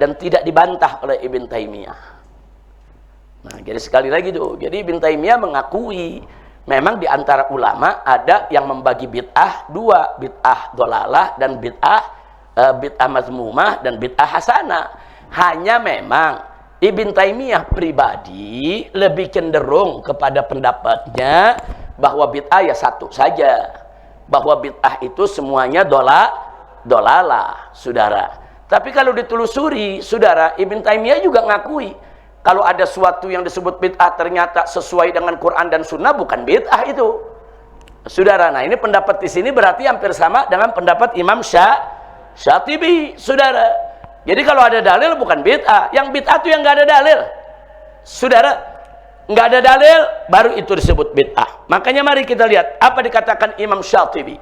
dan tidak dibantah oleh Ibn Taimiyah. Nah, jadi sekali lagi tuh, jadi Ibn Taimiyah mengakui memang di antara ulama ada yang membagi bid'ah dua, bid'ah dolalah dan bid'ah mazmumah dan bid'ah hasanah. Hanya memang Ibn Taimiyah pribadi lebih cenderung kepada pendapatnya bahwa bid'ah ya satu saja, bahwa bid'ah itu semuanya dolalah, saudara. Tapi kalau ditelusuri, saudara, Ibn Taimiyah juga ngakui kalau ada suatu yang disebut bid'ah ternyata sesuai dengan Quran dan Sunnah, bukan bid'ah itu, saudara. Nah, ini pendapat di sini berarti hampir sama dengan pendapat Imam Syatibi, saudara. Jadi kalau ada dalil bukan bid'ah, yang bid'ah itu yang nggak ada dalil, saudara. nggak ada dalil, baru itu disebut bid'ah. Makanya mari kita lihat apa dikatakan Imam Syatibi.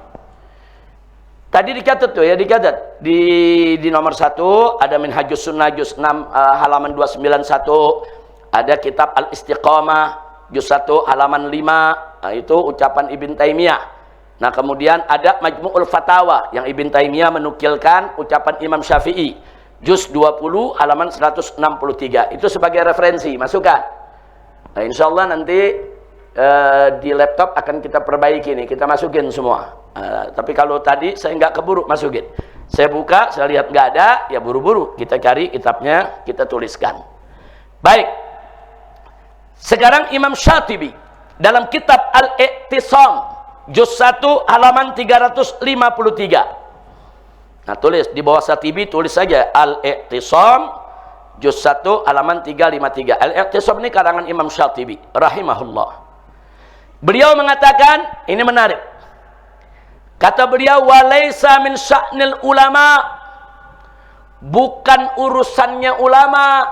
Tadi dicatat tuh ya, dicatat di nomor 1 ada Minhajus Sunnah juz 6 halaman 291, ada kitab Al-Istiqamah juz 1 halaman 5, nah, itu ucapan Ibn Taimiyah. Nah, kemudian ada Majmu'ul Fatawa yang Ibn Taimiyah menukilkan ucapan Imam Syafi'i juz 20 halaman 163. Itu sebagai referensi, masukkan. Nah, insya Allah nanti di laptop akan kita perbaiki nih, kita masukin semua. Tapi kalau tadi saya nggak keburu masukin, saya buka, saya lihat nggak ada, ya buru-buru kita cari kitabnya, kita tuliskan. Baik, sekarang Imam Syatibi dalam kitab Al-I'tisam juz 1 halaman 353. Nah, tulis di bawah Syatibi, tulis saja Al-I'tisam juz 1 halaman 353. Al-I'tisam ini karangan Imam Syatibi rahimahullah. Beliau mengatakan, ini menarik. Kata beliau, walaysa min sya'nil ulama, bukan urusannya ulama,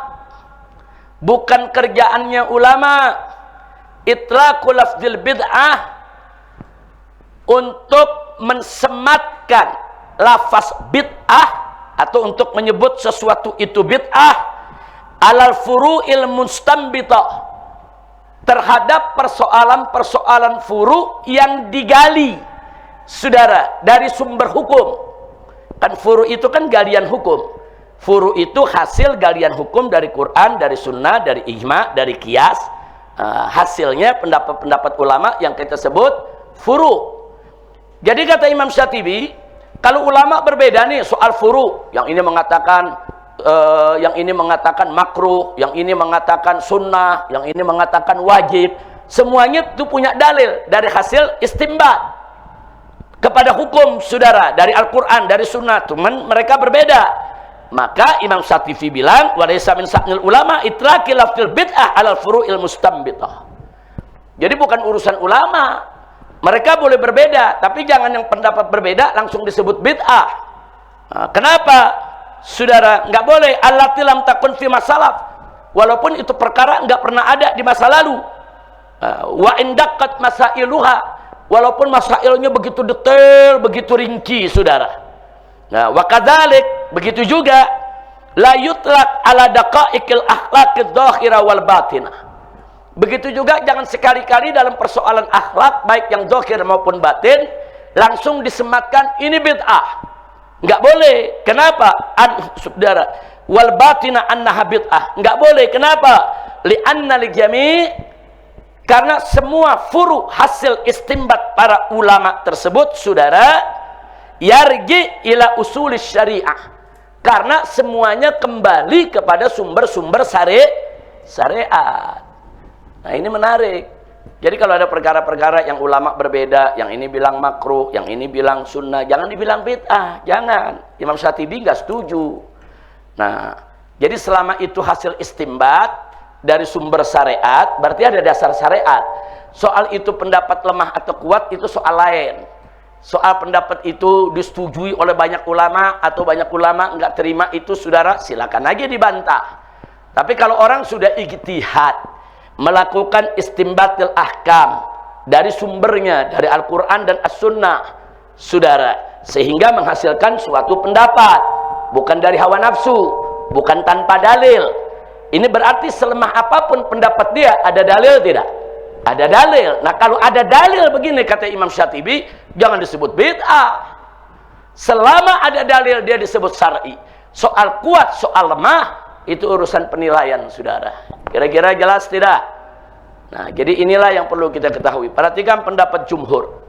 bukan kerjaannya ulama, itlaqul lafzil bid'ah, untuk mensematkan lafaz bid'ah atau untuk menyebut sesuatu itu bid'ah alal furu'il mustambitah, terhadap persoalan-persoalan furu yang digali, saudara, dari sumber hukum. Kan furu itu kan galian hukum. Furu itu hasil galian hukum dari Quran, dari sunnah, dari ijma, dari qiyas. Hasilnya pendapat-pendapat ulama yang kita sebut furu. Jadi kata Imam Syatibi, kalau ulama berbeda nih soal furu, yang ini mengatakan makruh, yang ini mengatakan sunnah, yang ini mengatakan wajib, semuanya itu punya dalil dari hasil istimbat kepada hukum, saudara, dari Al-Quran, dari sunnah. Cuman mereka berbeda. Maka Imam Syatibi bilang, walaysa min sa'nil ulama itlaqil lafzil bid'ah alal furu'il mustambitah. Jadi bukan urusan ulama, mereka boleh berbeda, tapi jangan yang pendapat berbeda langsung disebut bid'ah. Nah, kenapa? Saudara, nggak boleh allati lam takun fi masalaf, walaupun itu perkara nggak pernah ada di masa lalu. Wa indaqat masailuha, walaupun masailnya begitu detail, begitu rinci, saudara. Nah, wa kadzalik, begitu juga la yutlaq ala daqaiqil akhlaqid dhahira wal batinah. Begitu juga jangan sekali-kali dalam persoalan akhlak baik yang zahir maupun batin langsung disematkan ini bid'ah. Nggak boleh. Kenapa? Saudara, wal batina annaha bid'ah. Nggak boleh. Kenapa? Li'anna li jami', karena semua furu hasil istimbat para ulama tersebut, saudara, yarji ila usulis syariah. Karena semuanya kembali kepada sumber-sumber syariat. Nah, ini menarik. Jadi kalau ada perkara-perkara yang ulama berbeda, yang ini bilang makruh, yang ini bilang sunnah, jangan dibilang bid'ah, jangan. Imam Syatibi nggak setuju. Nah, jadi selama itu hasil istimbat dari sumber syariat, berarti ada dasar syariat. Soal itu pendapat lemah atau kuat, itu soal lain. Soal pendapat itu disetujui oleh banyak ulama atau banyak ulama nggak terima, itu saudara silakan aja dibantah. Tapi kalau orang sudah ijtihad, melakukan istimbatil ahkam dari sumbernya, dari Al-Quran dan As-Sunnah, saudara, sehingga menghasilkan suatu pendapat, bukan dari hawa nafsu, bukan tanpa dalil. Ini berarti selemah apapun pendapat dia, ada dalil tidak? Ada dalil. Nah, kalau ada dalil begini, kata Imam Syatibi, jangan disebut bid'ah. Selama ada dalil, dia disebut syar'i. Soal kuat, soal lemah, itu urusan penilaian, saudara. Kira-kira jelas tidak? Nah, jadi inilah yang perlu kita ketahui. Perhatikan pendapat jumhur.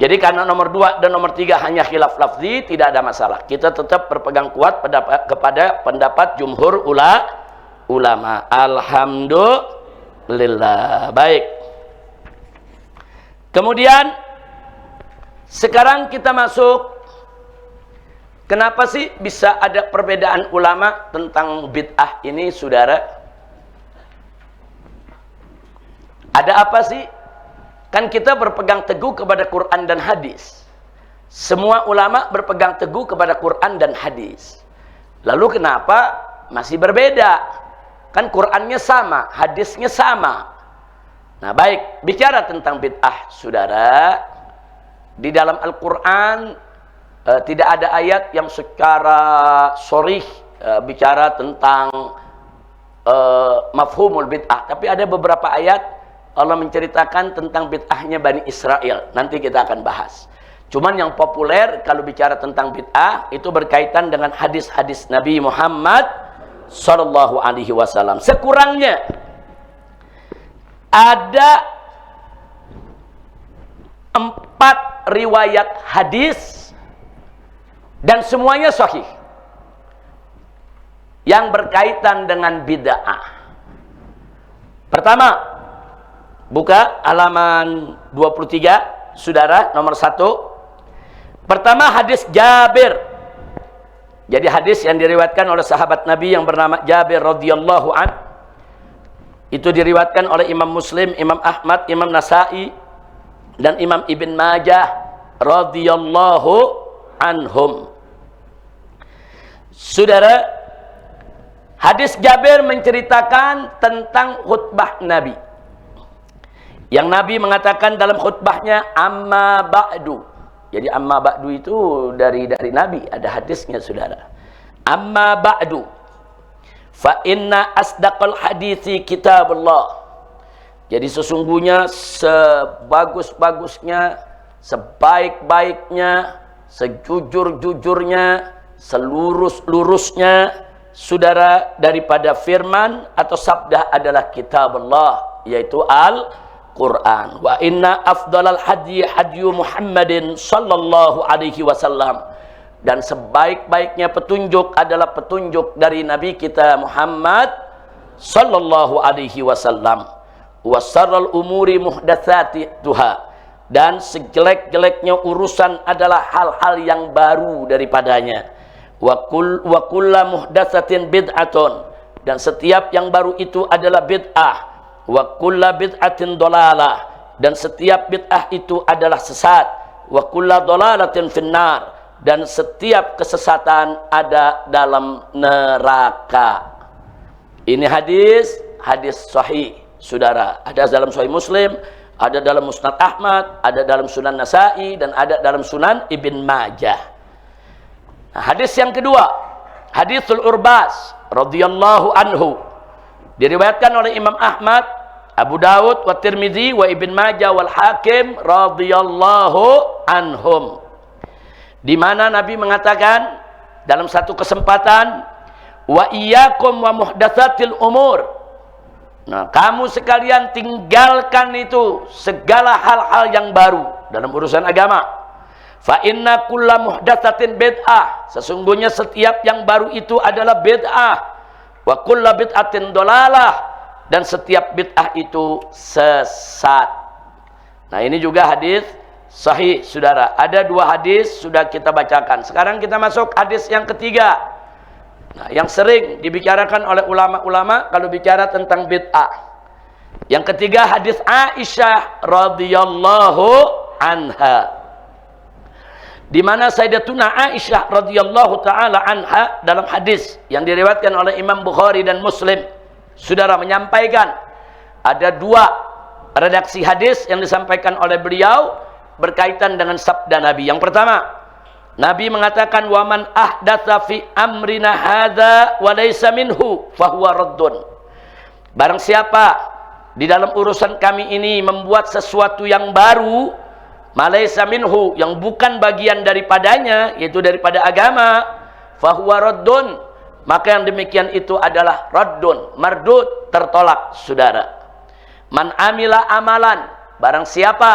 Jadi karena nomor 2 dan nomor 3 hanya khilaf lafzi, tidak ada masalah. Kita tetap berpegang kuat kepada pendapat jumhur ulama. Alhamdulillah. Baik. Kemudian sekarang kita masuk, kenapa sih bisa ada perbedaan ulama tentang bid'ah ini, saudara? Ada apa sih? Kan kita berpegang teguh kepada Quran dan hadis. Semua ulama berpegang teguh kepada Quran dan hadis. Lalu kenapa masih berbeda? Kan Qur'annya sama, hadisnya sama. Nah, baik, bicara tentang bid'ah, saudara, di dalam Al-Qur'an tidak ada ayat yang secara sharih bicara tentang mafhumul bid'ah, tapi ada beberapa ayat Allah menceritakan tentang bid'ahnya Bani Israel. Nanti kita akan bahas. Cuman yang populer kalau bicara tentang bid'ah itu berkaitan dengan hadis-hadis Nabi Muhammad sallallahu alaihi wasallam. Sekurangnya ada 4 riwayat hadis dan semuanya sahih yang berkaitan dengan bid'ah. Pertama, buka halaman 23, saudara, nomor 1. Pertama, hadis Jabir. Jadi hadis yang diriwayatkan oleh sahabat Nabi yang bernama Jabir radhiyallahu an. Itu diriwayatkan oleh Imam Muslim, Imam Ahmad, Imam Nasa'i dan Imam Ibn Majah radhiyallahu anhum. Saudara, hadis Jabir menceritakan tentang khutbah Nabi. Yang Nabi mengatakan dalam khutbahnya, amma ba'du. Jadi amma ba'du itu dari Nabi, ada hadisnya, saudara. Amma ba'du, fa inna asdaqal hadithi kitabullah. Jadi sesungguhnya sebagus-bagusnya, sebaik-baiknya, sejujur-jujurnya, selurus-lurusnya, saudara, daripada firman atau sabda adalah kitabullah, yaitu Al-Quran. Wa inna afdalal hadi hadyu Muhammadin sallallahu alaihi wasallam. Dan sebaik-baiknya petunjuk adalah petunjuk dari Nabi kita Muhammad sallallahu alaihi wasallam. Wa sarral umuri muhdatsatuha. Dan sejelek-jeleknya urusan adalah hal-hal yang baru daripadanya. Wa kullu muhdatsatin bid'atun. Dan setiap yang baru itu adalah bid'ah. Wa kullu bid'atin dolalah, dan setiap bid'ah itu adalah sesat. Wa kullu dolalatin finnar, dan setiap kesesatan ada dalam neraka. Ini hadis sahih, saudara. Ada dalam Sahih Muslim, ada dalam Musnad Ahmad, ada dalam Sunan Nasa'i, dan ada dalam Sunan Ibn Majah. Nah, hadis yang kedua, hadisul Urbas radhiyallahu anhu, diriwayatkan oleh Imam Ahmad, Abu Dawud, wa Tirmidzi, wa Ibn Majah, wal Hakim radhiyallahu anhum. Di mana Nabi mengatakan dalam satu kesempatan, wa iyyakum wa muhdatsatil umur. Nah, kamu sekalian tinggalkan itu segala hal-hal yang baru dalam urusan agama. Fa inna kulla muhdatsatin bid'ah. Sesungguhnya setiap yang baru itu adalah bid'ah. Wa kulla bid'atin dolalah, dan setiap bid'ah itu sesat. Nah, ini juga hadis sahih, saudara. Ada 2 hadis sudah kita bacakan. Sekarang kita masuk hadis yang ketiga. Nah, yang sering dibicarakan oleh ulama-ulama kalau bicara tentang bid'ah. Yang ketiga, hadis Aisyah radhiyallahu anha. Di mana Sayyidatuna Aisyah radhiyallahu taala anha dalam hadis yang diriwayatkan oleh Imam Bukhari dan Muslim, saudara, menyampaikan ada 2 redaksi hadis yang disampaikan oleh beliau berkaitan dengan sabda Nabi. Yang pertama, Nabi mengatakan, wa man ahdatsa fi amrina hadza wa laysa minhu fahuwa raddun. Barang siapa di dalam urusan kami ini membuat sesuatu yang baru, malaysa minhu, yang bukan bagian daripadanya, yaitu daripada agama, fahuwa raddun, maka yang demikian itu adalah raddun, mardud, tertolak, saudara. Man amila amalan, barang siapa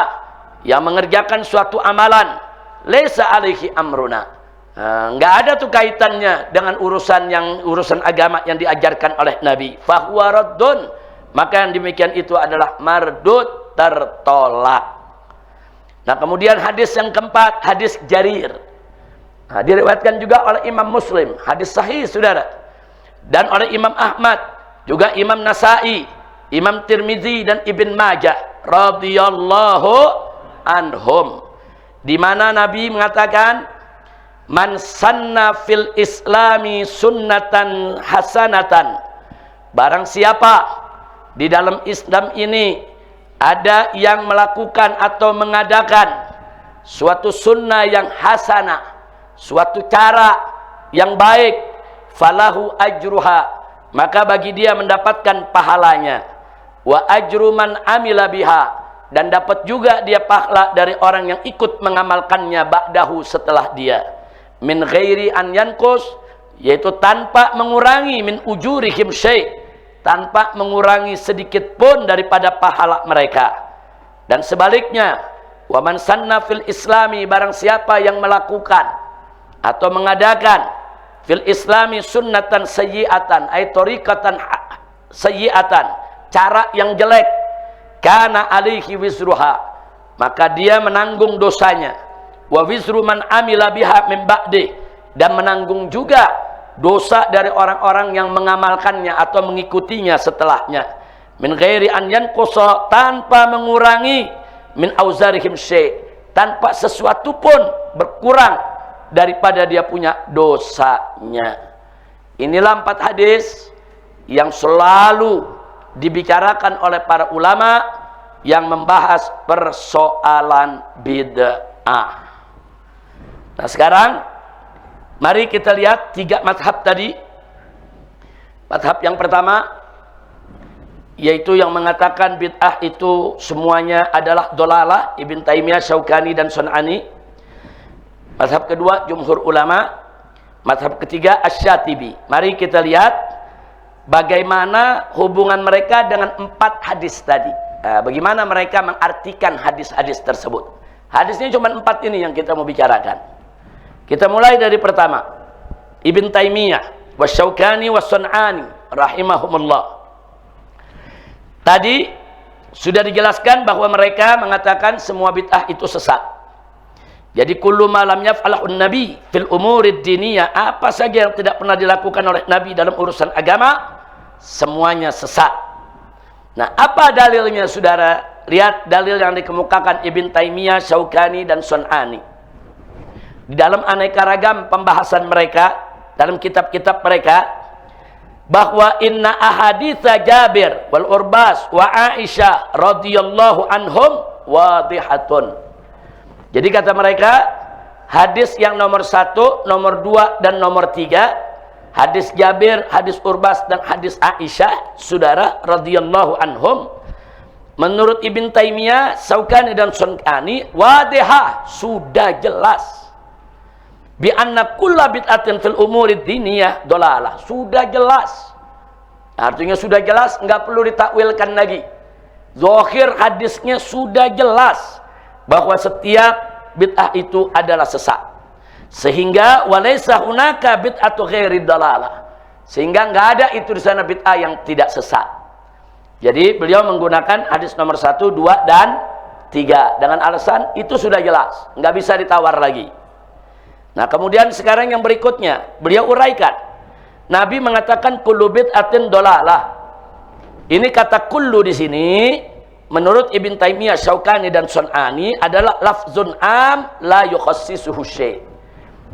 yang mengerjakan suatu amalan, laisa alaihi amruna, enggak ada tuh kaitannya dengan urusan agama yang diajarkan oleh Nabi, fahuwa raddun, maka yang demikian itu adalah mardud, tertolak. Nah, kemudian hadis yang keempat, hadis Jarir. Nah, diriwayatkan juga oleh Imam Muslim, hadis sahih, saudara. Dan oleh Imam Ahmad, juga Imam Nasa'i, Imam Tirmidzi dan Ibn Majah radhiyallahu anhum. Di mana Nabi mengatakan, man sanna fil islami sunnatan hasanatan, barang siapa di dalam Islam ini ada yang melakukan atau mengadakan suatu sunnah yang hasanah, suatu cara yang baik, falahu ajruha, maka bagi dia mendapatkan pahalanya, wa ajru man amila biha, dan dapat juga dia pahala dari orang yang ikut mengamalkannya ba'dahu setelah dia, min ghairi an yanqus, yaitu tanpa mengurangi, min ujurihim syai', tanpa mengurangi sedikit pun daripada pahala mereka. Dan sebaliknya, wa man sanna fil islami, barang siapa yang melakukan atau mengadakan fil islami sunnatan sayyi'atan, ay tariqatan sayyi'atan, cara yang jelek, kana alaihi wizruha, maka dia menanggung dosanya, wa wizru man amila biha min ba'di, dan menanggung juga dosa dari orang-orang yang mengamalkannya atau mengikutinya setelahnya, min ghairi an yanqusa, tanpa mengurangi, min auzarihim syai', tanpa sesuatu pun berkurang daripada dia punya dosanya. Inilah 4 hadis yang selalu dibicarakan oleh para ulama yang membahas persoalan bid'ah. Nah sekarang mari kita lihat 3 mazhab tadi. Mazhab yang pertama, yaitu yang mengatakan bid'ah itu semuanya adalah dolalah, Ibn Taimiyah, Syaukani, dan Sun'ani. Mazhab kedua, jumhur ulama. Mazhab ketiga, Asy-Syatibi. Mari kita lihat bagaimana hubungan mereka dengan 4 hadis tadi. Bagaimana mereka mengartikan hadis-hadis tersebut. Hadisnya cuma 4 ini yang kita mau bicarakan. Kita mulai dari pertama, Ibn Taimiyah, Wasyaukani, Wasun'ani, rahimahumullah. Tadi sudah dijelaskan bahwa mereka mengatakan semua bid'ah itu sesat. Jadi kullu ma lam yaf'alun nabi fil umurid diniyah, apa saja yang tidak pernah dilakukan oleh Nabi dalam urusan agama, semuanya sesat. Nah, apa dalilnya saudara? Lihat dalil yang dikemukakan Ibn Taimiyah, Syaukani, dan Sun'ani. Di dalam aneka ragam pembahasan mereka, dalam kitab-kitab mereka, bahwa inna ahaditsa Jabir wal Urbas wa Aisyah radhiyallahu anhum wadihatun. Jadi kata mereka, hadis yang nomor 1, nomor 2, dan nomor 3, hadis Jabir, hadis Urbas, dan hadis Aisyah, saudara, radhiyallahu anhum, menurut Ibn Taimiyah, Syaukani, dan Sun'ani, wadihah, sudah jelas. Bi anna kulla bid'atin fil umurid diniyah dolalah, sudah jelas. Artinya sudah jelas, nggak perlu ditakwilkan lagi. Zahir hadisnya sudah jelas bahwa setiap bid'ah itu adalah sesat. Sehingga walaysa hunaka bid'atu ghairi dalalah. Sehingga nggak ada itu di sana bid'ah yang tidak sesat. Jadi beliau menggunakan hadis nomor 1, 2, dan 3 dengan alasan itu sudah jelas, nggak bisa ditawar lagi. Nah, kemudian sekarang yang berikutnya, beliau uraikan. Nabi mengatakan kullu bid'atin dolalah. Ini kata kullu di sini menurut Ibn Taimiyah, Syaukani, dan Sun'ani adalah lafzun am la yukhassisuhu syai'.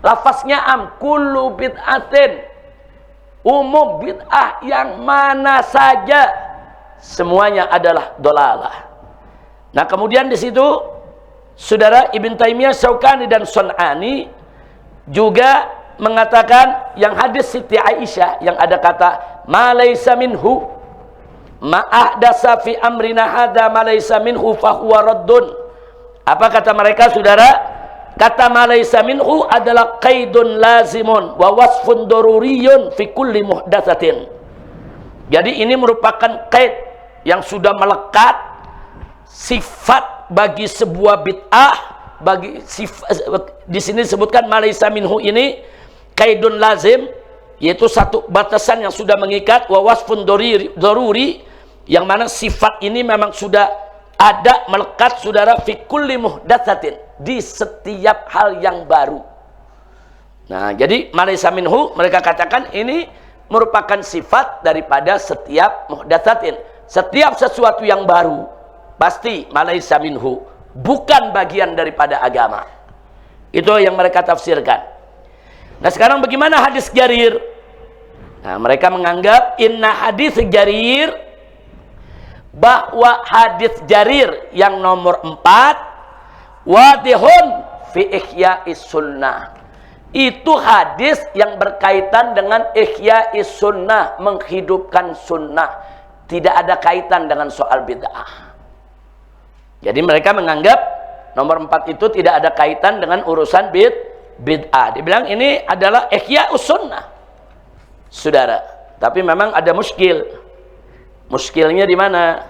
Lafaznya am, kullu bid'atin, umum bid'ah yang mana saja, semuanya adalah dolalah. Nah, kemudian di situ saudara Ibn Taimiyah, Syaukani, dan Sun'ani juga mengatakan yang hadis Siti Aisyah yang ada kata ma laysa minhu ma ahdasa fi amrina hadza ma laysa minhu fa huwa raddun. Apa kata mereka saudara? Kata ma laysa minhu adalah qaidun lazimun wa wasfun daruriyun fi kulli muhdatsatin. Jadi ini merupakan qaid yang sudah melekat, sifat bagi sebuah bid'ah. Bagi di sini disebutkan malaysa minhu ini kaidun lazim, yaitu satu batasan yang sudah mengikat, wa wasfun daruri, yang mana sifat ini memang sudah ada melekat saudara fi kulli muhdatsatin, di setiap hal yang baru. Nah, jadi malaysa minhu mereka katakan ini merupakan sifat daripada setiap muhdatsatin, setiap sesuatu yang baru pasti malaysa minhu, bukan bagian daripada agama. Itu yang mereka tafsirkan. Nah, sekarang bagaimana hadis Jarir? Nah, mereka menganggap inna hadis Jarir, bahwa hadis Jarir yang nomor 4 wadihun fi ihya'is sunnah, itu hadis yang berkaitan dengan ihya'is sunnah, menghidupkan sunnah, tidak ada kaitan dengan soal bid'ah. Jadi mereka menganggap nomor 4 itu tidak ada kaitan dengan urusan bid'ah. Dibilang ini adalah ihya'us sunnah, saudara. Tapi memang ada muskil. Muskilnya di mana?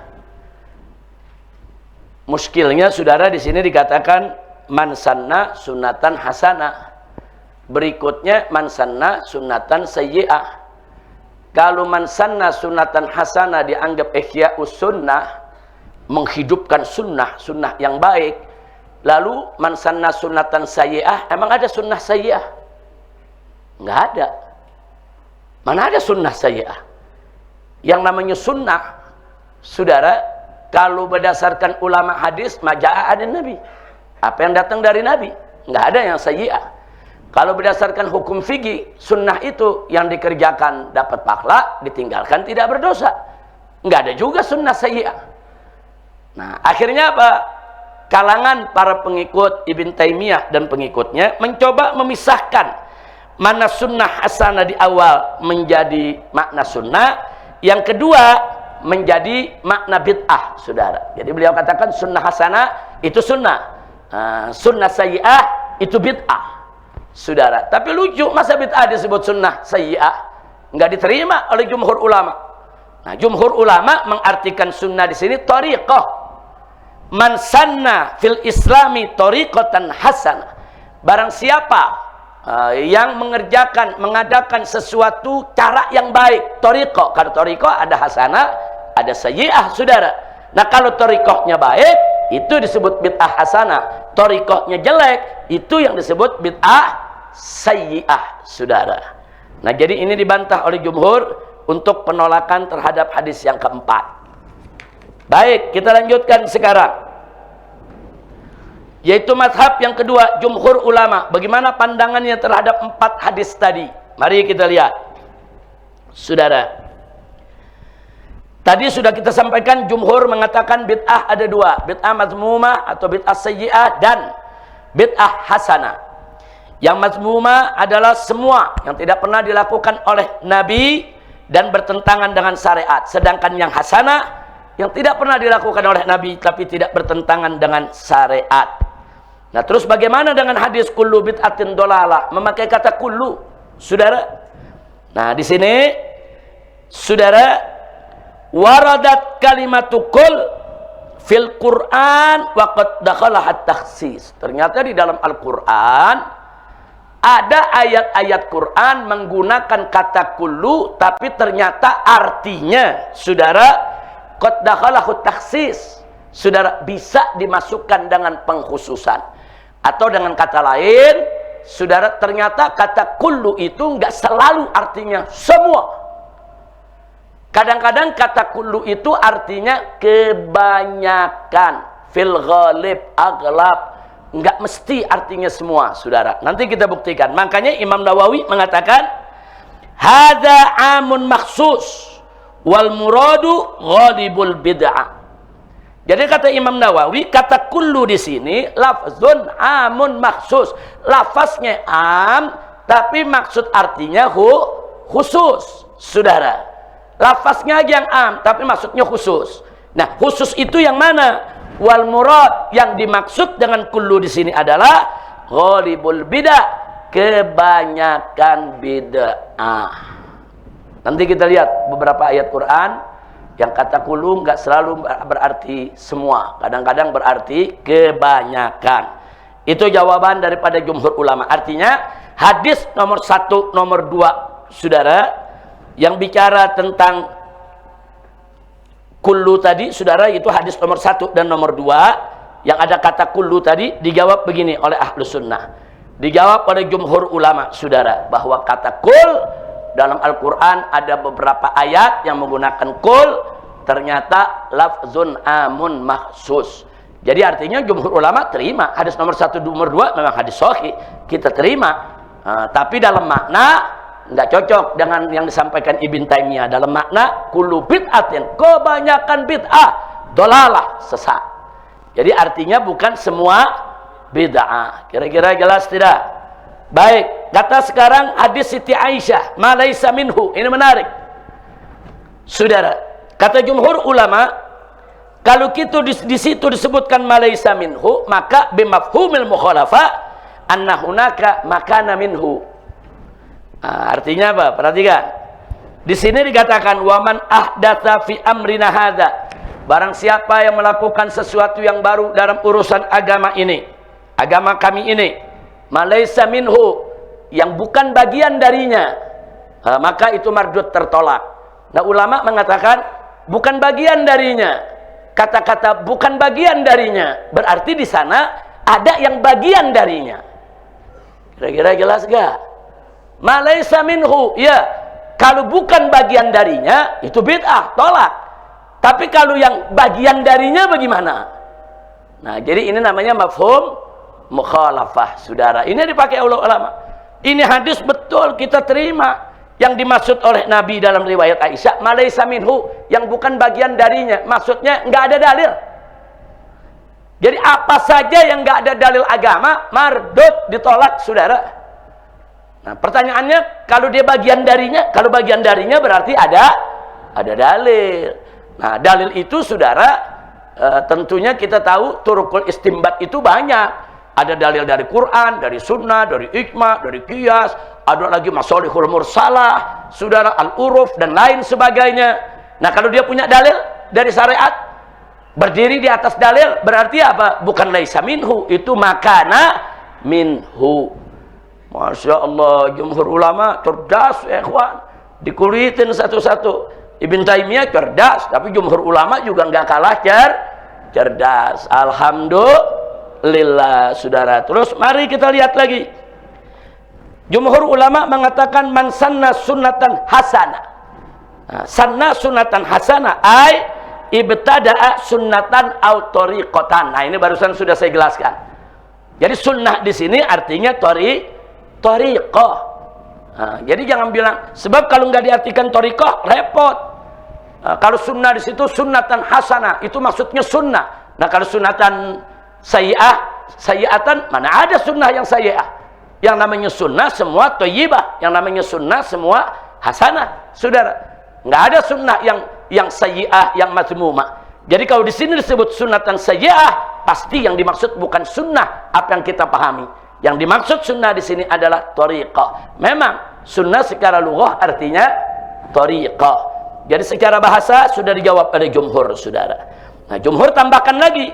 Muskilnya, saudara, di sini dikatakan man sanna sunatan hasanah. Berikutnya man sanna sunatan sayyi'ah. Kalau man sanna sunatan hasanah dianggap ihya'us sunnah, menghidupkan sunnah, sunnah yang baik. Lalu man sanna sunatan sayyi'ah, emang ada sunnah sayyi'ah? Enggak ada. Mana ada sunnah sayyi'ah? Yang namanya sunnah, saudara, kalau berdasarkan ulama hadis, maja'a ada Nabi. Apa yang datang dari Nabi? Enggak ada yang sayyi'ah. Kalau berdasarkan hukum fikih, sunnah itu yang dikerjakan dapat pahala, ditinggalkan tidak berdosa. Enggak ada juga sunnah sayyi'ah. Nah, akhirnya apa? Kalangan para pengikut Ibn Taimiyah dan pengikutnya mencoba memisahkan mana sunnah hasanah di awal menjadi makna sunnah, yang kedua menjadi makna bid'ah, saudara. Jadi beliau katakan sunnah hasanah itu sunnah, sunnah sayyi'ah itu bid'ah, saudara. Tapi lucu, masa bid'ah disebut sunnah sayyi'ah? Enggak diterima oleh jumhur ulama. Nah, jumhur ulama mengartikan sunnah di sini thariqah. Man sanna fil islami thariqatan hasanah. Barang siapa yang mengadakan sesuatu cara yang baik, thariqah. Kalau thariqah ada hasanah, ada sayyi'ah, saudara. Nah, kalau thariqahnya baik, itu disebut bid'ah hasanah. Thariqahnya jelek, itu yang disebut bid'ah sayyi'ah, saudara. Nah, jadi ini dibantah oleh jumhur untuk penolakan terhadap hadis yang keempat. Baik, kita lanjutkan sekarang. Yaitu mazhab yang kedua, jumhur ulama. Bagaimana pandangannya terhadap 4 hadis tadi? Mari kita lihat, saudara. Tadi sudah kita sampaikan, jumhur mengatakan bid'ah ada 2. Bid'ah mazmumah atau bid'ah sayyi'ah dan bid'ah hasanah. Yang mazmumah adalah semua yang tidak pernah dilakukan oleh Nabi dan bertentangan dengan syariat. Sedangkan yang hasanah, yang tidak pernah dilakukan oleh Nabi tapi tidak bertentangan dengan syariat. Nah, terus bagaimana dengan hadis kullu bid'atin dolalah? Memakai kata kullu, saudara. Nah, di sini, saudara, waradat kalimatu kul fil Quran wa qad dakhalahat takhsis. Ternyata di dalam Al-Qur'an ada ayat-ayat Quran menggunakan kata kullu, tapi ternyata artinya, saudara, qad dakhalahu takhsis, saudara, bisa dimasukkan dengan pengkhususan. Atau dengan kata lain, saudara, ternyata kata kullu itu enggak selalu artinya semua. Kadang-kadang kata kullu itu artinya kebanyakan, fil ghalib, aglab, enggak mesti artinya semua, saudara. Nanti kita buktikan. Makanya Imam Nawawi mengatakan hadza amun makhsus wal muradu ghalibul bid'ah. Jadi kata Imam Nawawi, kata kullu di sini lafzun amun makhsus. Lafaznya am, tapi maksud artinya khusus, saudara. Lafaznya aja yang am, tapi maksudnya khusus. Nah, khusus itu yang mana? Wal murad, yang dimaksud dengan kullu di sini adalah ghalibul bid'ah, kebanyakan bid'ah. Nanti kita lihat beberapa ayat Quran yang kata kullu nggak selalu berarti semua, kadang-kadang berarti kebanyakan. Itu jawaban daripada jumhur ulama. Artinya hadis nomor 1, nomor 2, saudara, yang bicara tentang kullu tadi, saudara, itu hadis nomor 1 dan nomor 2 yang ada kata kullu tadi, dijawab begini oleh ahlus sunnah, dijawab oleh jumhur ulama, saudara, bahwa kata kul dalam Al-Quran ada beberapa ayat yang menggunakan kul, ternyata lafzun amun mahsus. Jadi artinya jumhur ulama terima hadis nomor 1, nomor 2 memang hadis sahih, kita terima. Tapi dalam makna nggak cocok dengan yang disampaikan Ibn Taimiyah dalam makna kullu bid'atin, kebanyakan bid'ah dolalah, sesat. Jadi artinya bukan semua bid'ah. Kira-kira jelas tidak? Baik, kata sekarang hadis Siti Aisyah, ma laisa minhu. Ini menarik. Saudara, kata jumhur ulama, kalau gitu di situ disebutkan ma laisa minhu, maka bimafhumil mukhalafa anna hunaka makana minhu. Nah, artinya apa? Perhatikan. Di sini dikatakan waman ahdatsa fi amrina hadza. Barang siapa yang melakukan sesuatu yang baru dalam urusan agama ini, agama kami ini, malaysa minhu, yang bukan bagian darinya, maka itu mardud, tertolak. Nah, ulama mengatakan bukan bagian darinya. Kata-kata bukan bagian darinya berarti di sana ada yang bagian darinya. Kira-kira jelas gak? Malaysa minhu, ya, kalau bukan bagian darinya itu bid'ah, tolak. Tapi kalau yang bagian darinya bagaimana? Nah, jadi ini namanya mafhum mukhalafah, saudara. Ini dipakai oleh ulama. Ini hadis betul kita terima. Yang dimaksud oleh Nabi dalam riwayat Aisyah, malaysa minhu, yang bukan bagian darinya. Maksudnya nggak ada dalil. Jadi apa saja yang nggak ada dalil agama, mardud, ditolak, saudara. Nah, pertanyaannya, kalau dia bagian darinya, kalau bagian darinya berarti ada dalil. Nah, dalil itu, saudara, tentunya kita tahu turukul istimbat itu banyak. Ada dalil dari Quran, dari sunnah, dari ijma, dari qiyas, ada lagi masalihul mursalah, saudara, al-uruf dan lain sebagainya. Nah, kalau dia punya dalil dari syariat, berdiri di atas dalil, berarti apa? Bukan laisa minhu, itu makana minhu. Masya Allah, jumhur ulama cerdas, ikhwan, dikulitin satu-satu. Ibn Taimiyah cerdas, tapi jumhur ulama juga nggak kalah cerdas. Alhamdulillah, saudara. Terus mari kita lihat lagi. Jumhur ulama mengatakan man sanna sunnatan hasanah. Nah, sanna sunnatan hasanah ay ibtada'a sunnatan aw tariqatan. Nah, ini barusan sudah saya jelaskan. Jadi sunnah di sini artinya tariqah. Nah, jadi jangan bilang sebab kalau nggak diartikan tariqah repot. Nah, kalau sunnah di situ sunnatan hasanah, itu maksudnya sunnah. Nah, kalau sunnatan sayyi'atan, mana ada sunnah yang sayyi'ah? Yang namanya sunnah semua thayyibah, yang namanya sunnah semua hasanah, saudara. Nggak ada sunnah yang sayyi'ah, yang mazmumah. Jadi kalau di sini disebut sunnatan sayyi'ah, pasti yang dimaksud bukan sunnah apa yang kita pahami. Yang dimaksud sunnah di sini adalah thariqah. Memang sunnah secara lughah artinya thariqah. Jadi secara bahasa sudah dijawab oleh jumhur, saudara. Nah, jumhur tambahkan lagi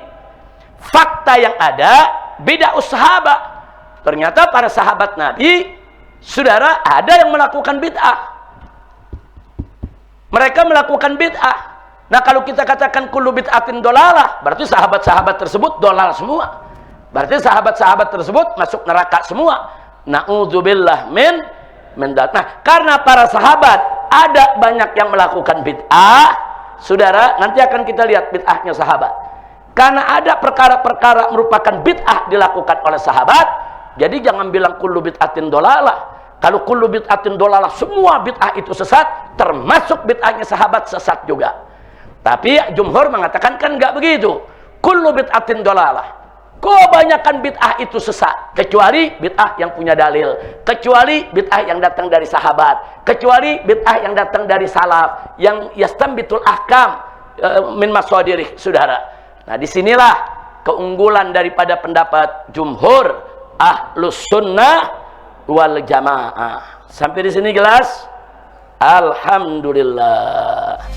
fakta yang ada beda sahabat. Ternyata para sahabat Nabi, saudara, ada yang melakukan bid'ah. Mereka melakukan bid'ah. Nah, kalau kita katakan kullu bid'atin dolalah, berarti sahabat-sahabat tersebut dolal semua. Berarti sahabat-sahabat tersebut masuk neraka semua. Na'udzubillah min dalik. Nah, karena para sahabat ada banyak yang melakukan bid'ah, saudara, nanti akan kita lihat bid'ahnya sahabat. Karena ada perkara-perkara merupakan bid'ah dilakukan oleh sahabat, jadi jangan bilang kullu bid'atin dolalah. Kalau kullu bid'atin dolalah, semua bid'ah itu sesat, termasuk bid'ahnya sahabat sesat juga. Tapi jumhur mengatakan kan nggak begitu. Kullu bid'atin dolalah, kebanyakan bid'ah itu sesat, kecuali bid'ah yang punya dalil, kecuali bid'ah yang datang dari sahabat, kecuali bid'ah yang datang dari salaf, yang yastambitul ahkam min masadirih, saudara. Nah, disinilah keunggulan daripada pendapat jumhur ahlus sunnah wal jamaah. Sampai di sini jelas? Alhamdulillah.